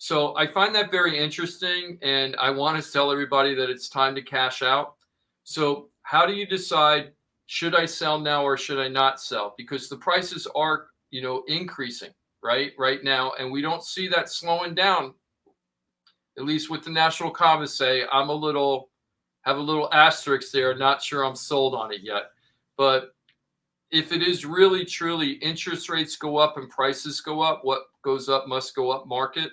So I find that very interesting, and I want to tell everybody that it's time to cash out. So how do you decide, should I sell now or should I not sell? Because the prices are, increasing right now, and we don't see that slowing down. At least with the national economists say, have a little asterisk there. Not sure I'm sold on it yet. But if it is really, truly interest rates go up and prices go up, what goes up must go up market.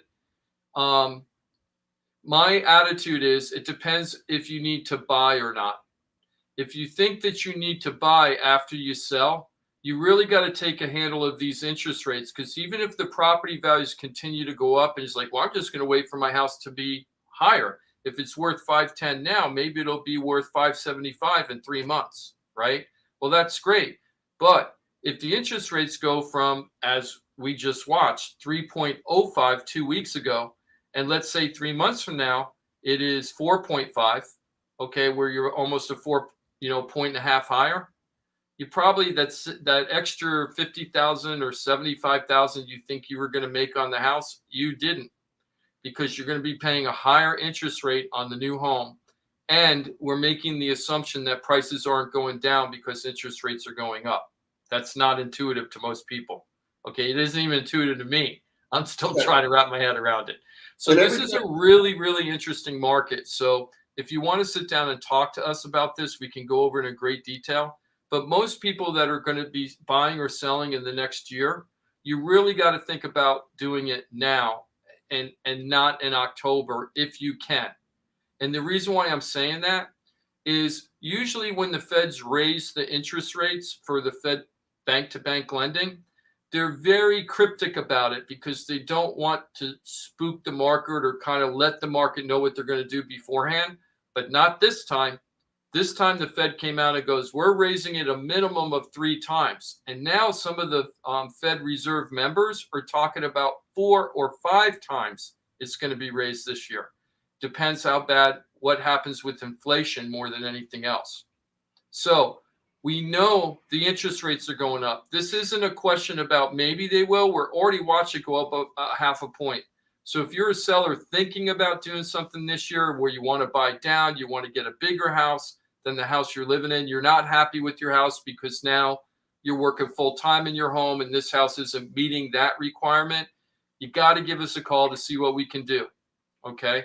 My attitude is it depends if you need to buy or not. If you think that you need to buy after you sell, you really got to take a handle of these interest rates, because even if the property values continue to go up and it's like, well, I'm just going to wait for my house to be higher. If it's worth 510 now, maybe it'll be worth 575 in 3 months, right? Well, that's great. But if the interest rates go from, as we just watched, 3.05 2 weeks ago, and let's say 3 months from now, it is 4.5, okay, where you're almost a 4.5 point higher, you probably, that extra 50,000 or 75,000 you think you were going to make on the house, you didn't, because you're going to be paying a higher interest rate on the new home. And we're making the assumption that prices aren't going down because interest rates are going up. That's not intuitive to most people. Okay, it isn't even intuitive to me. I'm still Okay. trying to wrap my head around it. So And this is a really, really interesting market. So if you want to sit down and talk to us about this, we can go over it in great detail. But most people that are going to be buying or selling in the next year, you really got to think about doing it now and not in October if you can. And the reason why I'm saying that is usually when the feds raise the interest rates for the Fed bank-to-bank lending, they're very cryptic about it because they don't want to spook the market or kind of let the market know what they're going to do beforehand. But not this time. This time the Fed came out and goes, we're raising it a minimum of 3 times. And now some of the Fed Reserve members are talking about 4 or 5 times it's going to be raised this year. Depends how bad, what happens with inflation more than anything else. So we know the interest rates are going up. This isn't a question about maybe they will. We're already watching it go up a half a point. So if you're a seller thinking about doing something this year where you want to buy down, you want to get a bigger house than the house you're living in, you're not happy with your house because now you're working full time in your home and this house isn't meeting that requirement, you got to give us a call to see what we can do. Okay.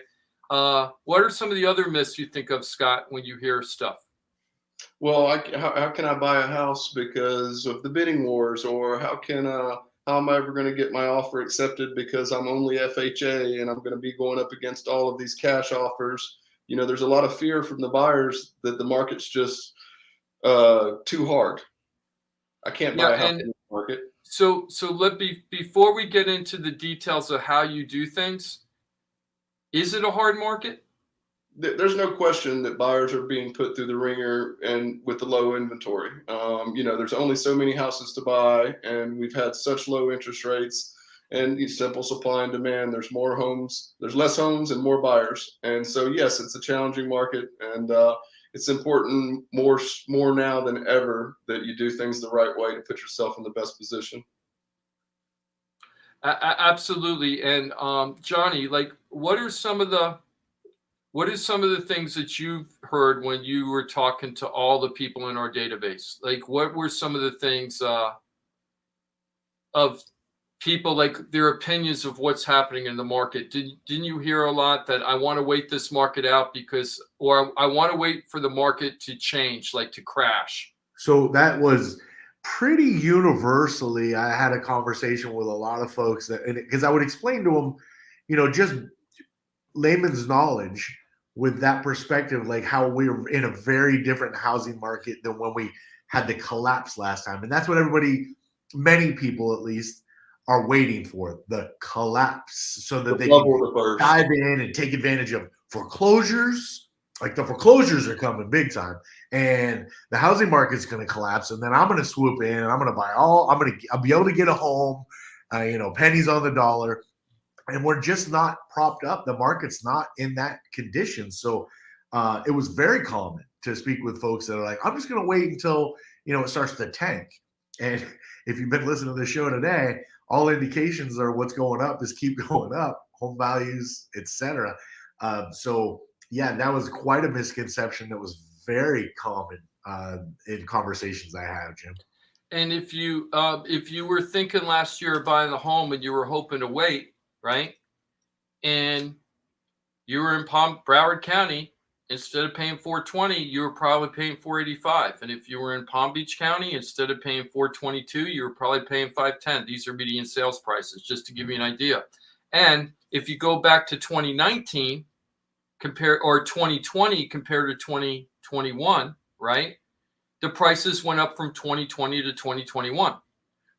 What are some of the other myths you think of, Scott, when you hear stuff? Well, how can I buy a house because of the bidding wars, or how am I ever going to get my offer accepted because I'm only FHA and I'm going to be going up against all of these cash offers? You know, there's a lot of fear from the buyers that the market's just too hard. I can't buy a house in the market. So before we get into the details of how you do things, is it a hard market? There's no question that buyers are being put through the ringer and with the low inventory. You know, there's only so many houses to buy, and we've had such low interest rates and simple supply and demand. There's more homes, there's less homes and more buyers. And so, yes, it's a challenging market, and it's important more now than ever that you do things the right way to put yourself in the best position. Absolutely. And Johnny, like, what are some of the things that you've heard when you were talking to all the people in our database? Like, what were some of the things of people, like their opinions of what's happening in the market? Didn't you hear a lot that I want to wait this market out because, or I want to wait for the market to change, like to crash? So that was pretty universally. I had a conversation with a lot of folks that, because I would explain to them, you know, just layman's knowledge with that perspective, like how we're in a very different housing market than when we had the collapse last time. And that's what many people at least, are waiting for, the collapse, so that they can dive in and take advantage of foreclosures. Like the foreclosures are coming big time, and the housing market's going to collapse, and then I'm going to swoop in and I'm going to buy I'll be able to get a home, you know, pennies on the dollar. And we're just not propped up. The market's not in that condition. So it was very common to speak with folks that are like, I'm just going to wait until, you know, it starts to tank. And if you've been listening to the show today, all indications are what's going up is keep going up, home values, etc. So yeah, that was quite a misconception that was very common in conversations I have, Jim. And if you were thinking last year of buying a home and you were hoping to wait, right? And you were in Broward County, instead of paying $420, you were probably paying $485. And if you were in Palm Beach County, instead of paying $422, you were probably paying $510. These are median sales prices, just to give you an idea. And if you go back to 2019 or 2020 compared to 2021, right? The prices went up from 2020 to 2021.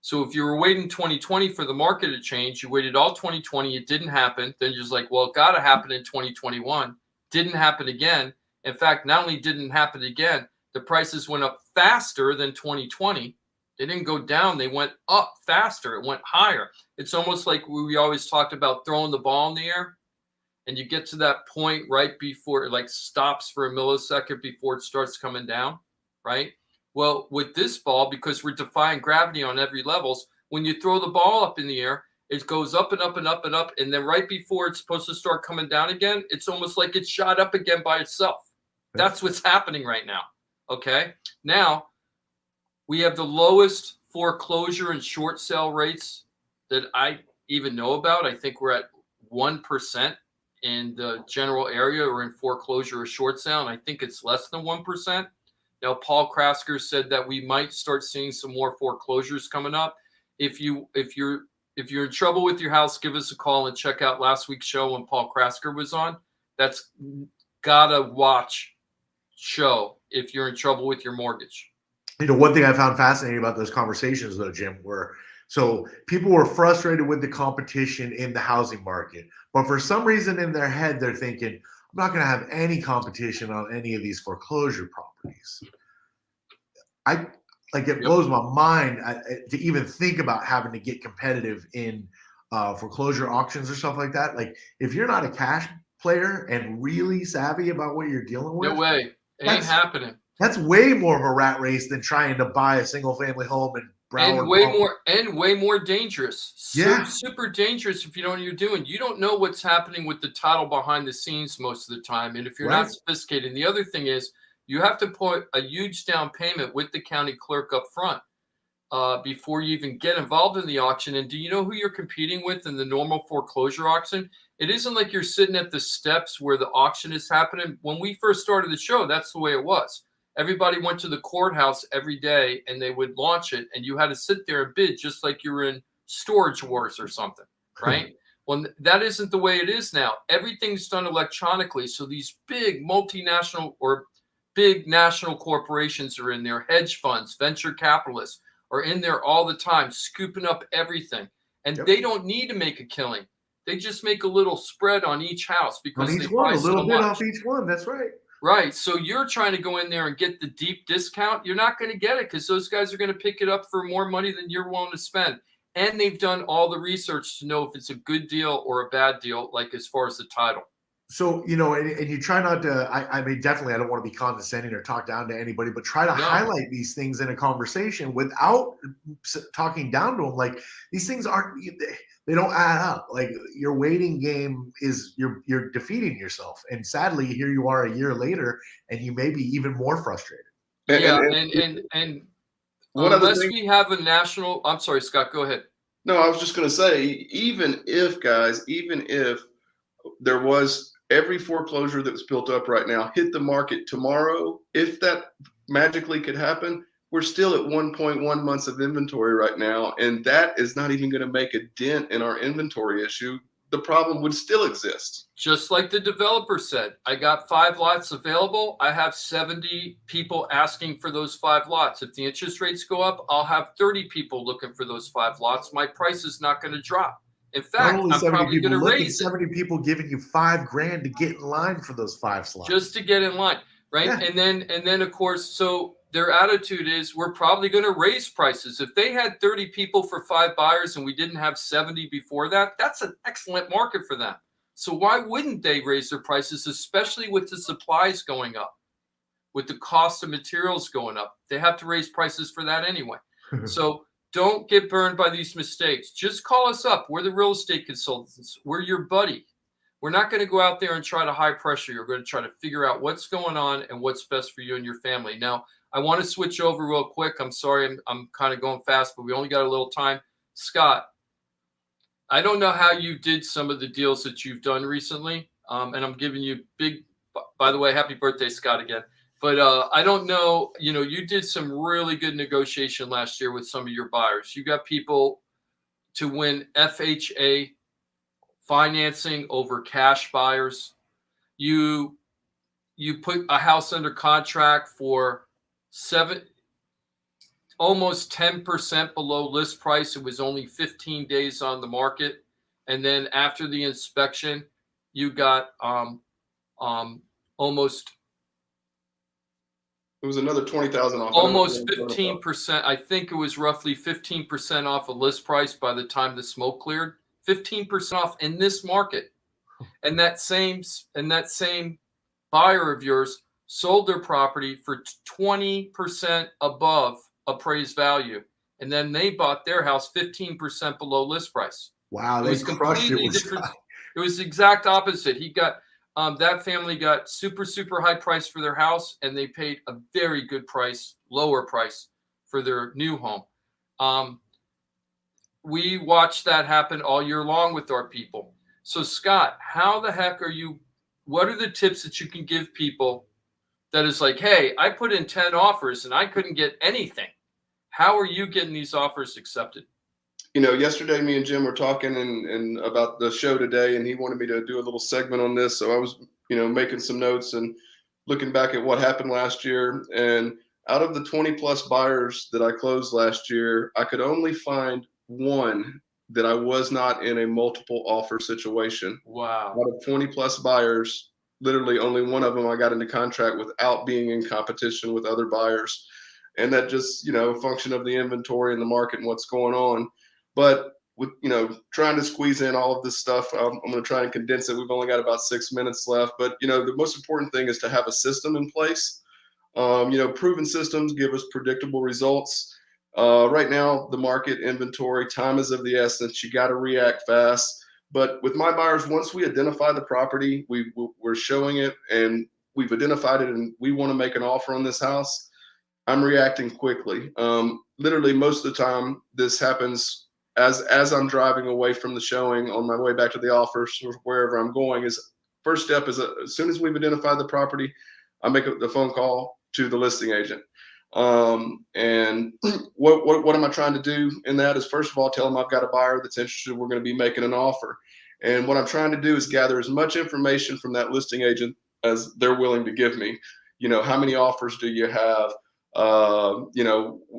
So if you were waiting 2020 for the market to change, you waited all 2020, it didn't happen. Then you're just like, well, it got to happen in 2021. Didn't happen again. In fact, not only didn't happen again, the prices went up faster than 2020. They didn't go down. They went up faster. It went higher. It's almost like we always talked about throwing the ball in the air, and you get to that point right before it like stops for a millisecond before it starts coming down, right? Well, with this ball, because we're defying gravity on every levels, when you throw the ball up in the air, it goes up and up and up and up. And then right before it's supposed to start coming down again, it's almost like it's shot up again by itself. That's what's happening right now. Okay. Now we have the lowest foreclosure and short sale rates that I even know about. I think we're at 1% in the general area or in foreclosure or short sale, and I think it's less than 1%. Now, Paul Krasker said that we might start seeing some more foreclosures coming up. If you're in trouble with your house, give us a call and check out last week's show when Paul Krasker was on. That's gotta watch show if you're in trouble with your mortgage. One thing I found fascinating about those conversations, though, Jim, so people were frustrated with the competition in the housing market, but for some reason in their head, they're thinking, I'm not going to have any competition on any of these foreclosure properties. It blows my mind to even think about having to get competitive in foreclosure auctions or stuff like that. Like, if you're not a cash player and really savvy about what you're dealing with, no way, it ain't happening. That's way more of a rat race than trying to buy a single family home in Broward. And way more dangerous. Super dangerous if you don't know what you're doing. You don't know what's happening with the title behind the scenes most of the time. And if you're not sophisticated, and the other thing is you have to put a huge down payment with the county clerk up front before you even get involved in the auction. And do you know who you're competing with in the normal foreclosure auction? It isn't like you're sitting at the steps where the auction is happening. When we first started the show, that's the way it was. Everybody went to the courthouse every day and they would launch it, and you had to sit there and bid just like you were in Storage Wars or something, right? Well, that isn't the way it is now. Everything's done electronically. So these big multinational or big national corporations are in there, hedge funds, venture capitalists are in there all the time, scooping up everything. And they don't need to make a killing. They just make a little spread on each house because on each one, a little bit off each one. That's right. Right. So you're trying to go in there and get the deep discount. You're not going to get it because those guys are going to pick it up for more money than you're willing to spend. And they've done all the research to know if it's a good deal or a bad deal, like as far as the title. So, and you try not to, I mean, definitely, I don't want to be condescending or talk down to anybody, but try to highlight these things in a conversation without talking down to them. Like, these things they don't add up. Like, your waiting game is, you're defeating yourself. And sadly, here you are a year later, and you may be even more frustrated. And unless we have a national, I'm sorry, Scott, go ahead. No, I was just going to say, even if there was every foreclosure that's built up right now hit the market tomorrow, if that magically could happen, we're still at 1.1 months of inventory right now, and that is not even going to make a dent in our inventory issue. The problem would still exist. Just like the developer said, I got 5 lots available. I have 70 people asking for those 5 lots. If the interest rates go up, I'll have 30 people looking for those 5 lots. My price is not going to drop. In fact, I'm probably going to raise it. 70 people giving you $5,000 to get in line for those 5 slots. Just to get in line, right? Yeah. And then of course, so their attitude is we're probably going to raise prices. If they had 30 people for 5 buyers and we didn't have 70 before that, that's an excellent market for them. So why wouldn't they raise their prices, especially with the supplies going up, with the cost of materials going up? They have to raise prices for that anyway. So don't get burned by these mistakes. Just call us up. We're the real estate consultants. We're your buddy. We're not going to go out there and try to high pressure. You're going to try to figure out what's going on and what's best for you and your family. Now, I want to switch over real quick. I'm sorry, I'm kind of going fast, but we only got a little time. Scott, I don't know how you did some of the deals that you've done recently, and I'm giving you big, by the way, happy birthday, Scott, again. But I don't know, you did some really good negotiation last year with some of your buyers. You got people to win FHA financing over cash buyers. You put a house under contract for almost 10% below list price. It was only 15 days on the market. And then after the inspection, you got almost... It was another 20,000 off. Almost 15%. I think it was roughly 15% off a list price by the time the smoke cleared. 15% off in this market. And that same buyer of yours sold their property for 20% above appraised value. And then they bought their house 15% below list price. Wow, they crushed it. It was the exact opposite. He got that family got super, super high price for their house, and they paid a very good price, lower price for their new home. We watch that happen all year long with our people. So Scott, how the heck what are the tips that you can give people that is like, hey, I put in 10 offers and I couldn't get anything. How are you getting these offers accepted? Yesterday me and Jim were talking and about the show today, and he wanted me to do a little segment on this. So I was, making some notes and looking back at what happened last year. And out of the 20 plus buyers that I closed last year, I could only find one that I was not in a multiple offer situation. Wow. Out of 20 plus buyers, literally only one of them I got into contract without being in competition with other buyers. And that just, a function of the inventory and the market and what's going on. But with, trying to squeeze in all of this stuff, I'm going to try and condense it. We've only got about 6 minutes left. But, the most important thing is to have a system in place. Proven systems give us predictable results. Right now, the market, inventory, time is of the essence. You got to react fast. But with my buyers, once we identify the property, we're showing it and we've identified it and we want to make an offer on this house, I'm reacting quickly. Literally, most of the time, this happens as I'm driving away from the showing on my way back to the office or wherever I'm going. First step is as soon as we've identified the property, I make the phone call to the listing agent. And what am I trying to do in that is, first of all, tell them I've got a buyer that's interested. We're going to be making an offer. And what I'm trying to do is gather as much information from that listing agent as they're willing to give me. How many offers do you have?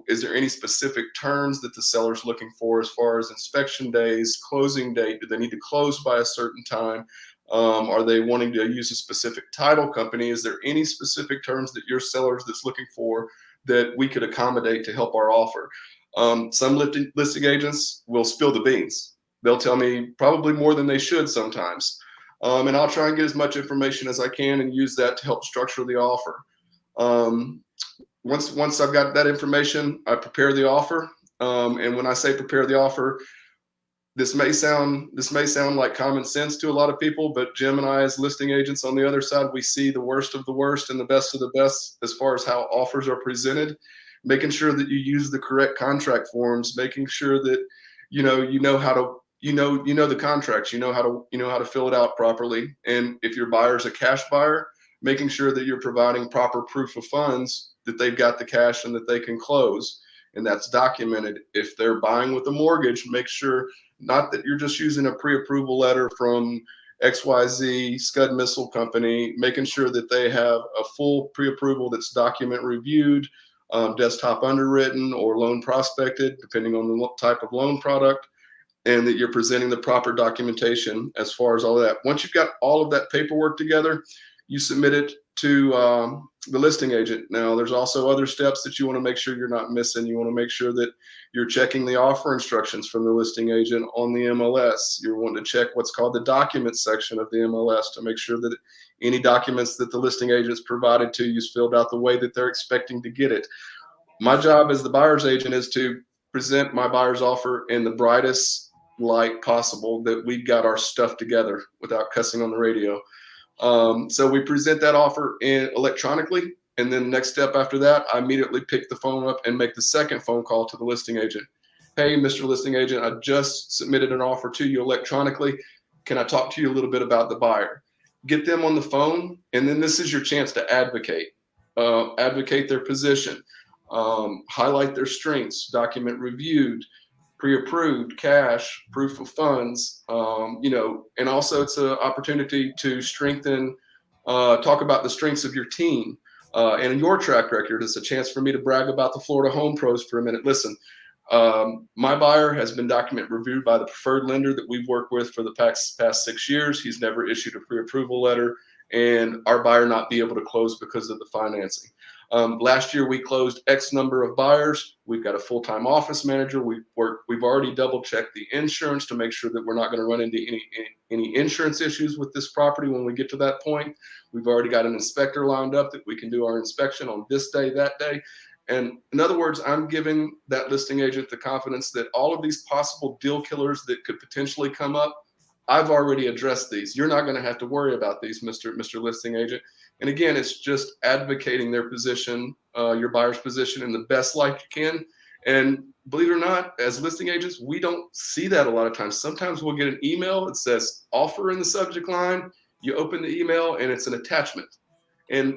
Is there any specific terms that the seller's looking for as far as inspection days, closing date? Do they need to close by a certain time? Are they wanting to use a specific title company? Is there any specific terms that your sellers that's looking for that we could accommodate to help our offer? Some listing agents will spill the beans. They'll tell me probably more than they should sometimes. And I'll try and get as much information as I can and use that to help structure the offer. Once I've got that information, I prepare the offer. And when I say prepare the offer, this may sound like common sense to a lot of people, but Jim and I, as listing agents on the other side, we see the worst of the worst and the best of the best as far as how offers are presented. Making sure that you use the correct contract forms, making sure that you know the contracts, you know how to fill it out properly. And if your buyer's a cash buyer, making sure that you're providing proper proof of funds that they've got the cash and that they can close, and that's documented. If they're buying with a mortgage, make sure not that you're just using a pre-approval letter from XYZ Scud Missile Company, making sure that they have a full pre-approval that's document reviewed, desktop underwritten or loan prospected, depending on the type of loan product, and that you're presenting the proper documentation as far as all of that. Once you've got all of that paperwork together, you submit it to the listing agent. Now, there's also other steps that you want to make sure you're not missing. You want to make sure that you're checking the offer instructions from the listing agent on the MLS. You're wanting to check what's called the documents section of the MLS to make sure that any documents that the listing agent's provided to you is filled out the way that they're expecting to get it. My job as the buyer's agent is to present my buyer's offer in the brightest light possible, that we've got our stuff together without cussing on the radio. So we present that offer electronically, and then next step after that, I immediately pick the phone up and make the second phone call to the listing agent. Hey, Mr. Listing Agent, I just submitted an offer to you electronically. Can I talk to you a little bit about the buyer? Get them on the phone, and then this is your chance to advocate their position, highlight their strengths, document reviewed, pre-approved, cash, proof of funds, and also it's an opportunity to strengthen, talk about the strengths of your team and your track record. It's a chance for me to brag about the Florida Home Pros for a minute. Listen, my buyer has been document reviewed by the preferred lender that we've worked with for the past 6 years. He's never issued a pre-approval letter, and our buyer not be able to close because of the financing. Last year we closed X number of buyers. We've got a full-time office manager. We've already double-checked the insurance to make sure that we're not going to run into any insurance issues with this property when we get to that point. We've already got an inspector lined up that we can do our inspection on this day, that day. And in other words, I'm giving that listing agent the confidence that all of these possible deal killers that could potentially come up, I've already addressed these. You're not going to have to worry about these, Mr. Listing Agent. And again, it's just advocating their position, your buyer's position, in the best light you can, And believe it or not, as listing agents, we don't see that a lot of times. Sometimes we'll get an email that says offer in the subject line. You open the email and it's an attachment. And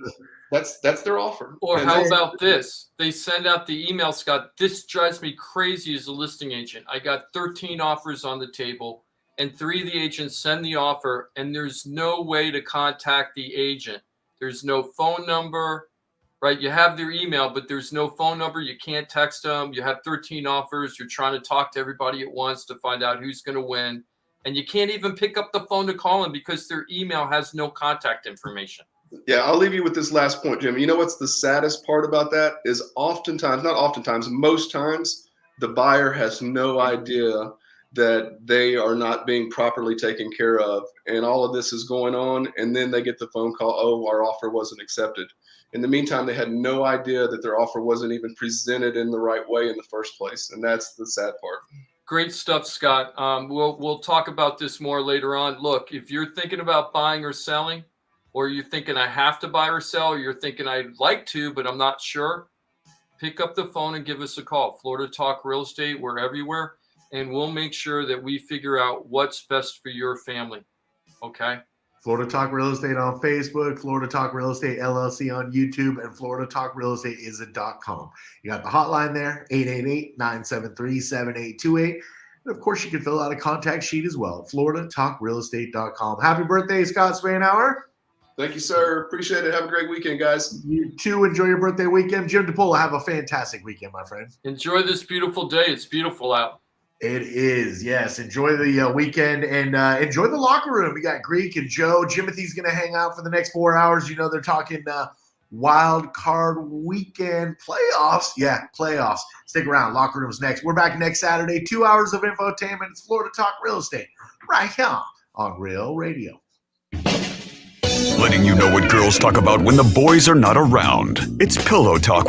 that's their offer. Or And how about this? They send out the email, Scott. This drives me crazy as a listing agent. I got 13 offers on the table, and 3 of the agents send the offer, and there's no way to contact the agent. There's no phone number, right? You have their email, but there's no phone number. You can't text them. You have 13 offers. You're trying to talk to everybody at once to find out who's going to win. And you can't even pick up the phone to call them because their email has no contact information. Yeah, I'll leave you with this last point, Jim. You know what's the saddest part about that is most times, the buyer has no idea that they are not being properly taken care of. And all of this is going on. And then they get the phone call, oh, our offer wasn't accepted. In the meantime, they had no idea that their offer wasn't even presented in the right way in the first place. And that's the sad part. Great stuff, Scott. We'll talk about this more later on. Look, if you're thinking about buying or selling, or you're thinking I have to buy or sell, or you're thinking I'd like to, but I'm not sure, pick up the phone and give us a call. Florida Talk Real Estate, we're everywhere, and we'll make sure that we figure out what's best for your family. Okay? Florida Talk Real Estate on Facebook, Florida Talk Real Estate LLC on YouTube, and Florida Talk Real Estate is .com. You got the hotline there, 888-973-7828. And of course, you can fill out a contact sheet as well at floridatalkrealestate.com. Happy birthday, Scott Spainhour. Thank you, sir. Appreciate it. Have a great weekend, guys. You too. Enjoy your birthday weekend. Jim DePola, have a fantastic weekend, my friend. Enjoy this beautiful day. It's beautiful out. It is, yes. Enjoy the weekend and enjoy the locker room. We got Greek and Joe. Jimothy's going to hang out for the next 4 hours. You know, they're talking wild card weekend playoffs. Yeah, playoffs. Stick around. Locker room's next. We're back next Saturday. 2 hours of infotainment. It's Florida Talk Real Estate right here on Real Radio. Letting you know what girls talk about when the boys are not around. It's Pillow Talk with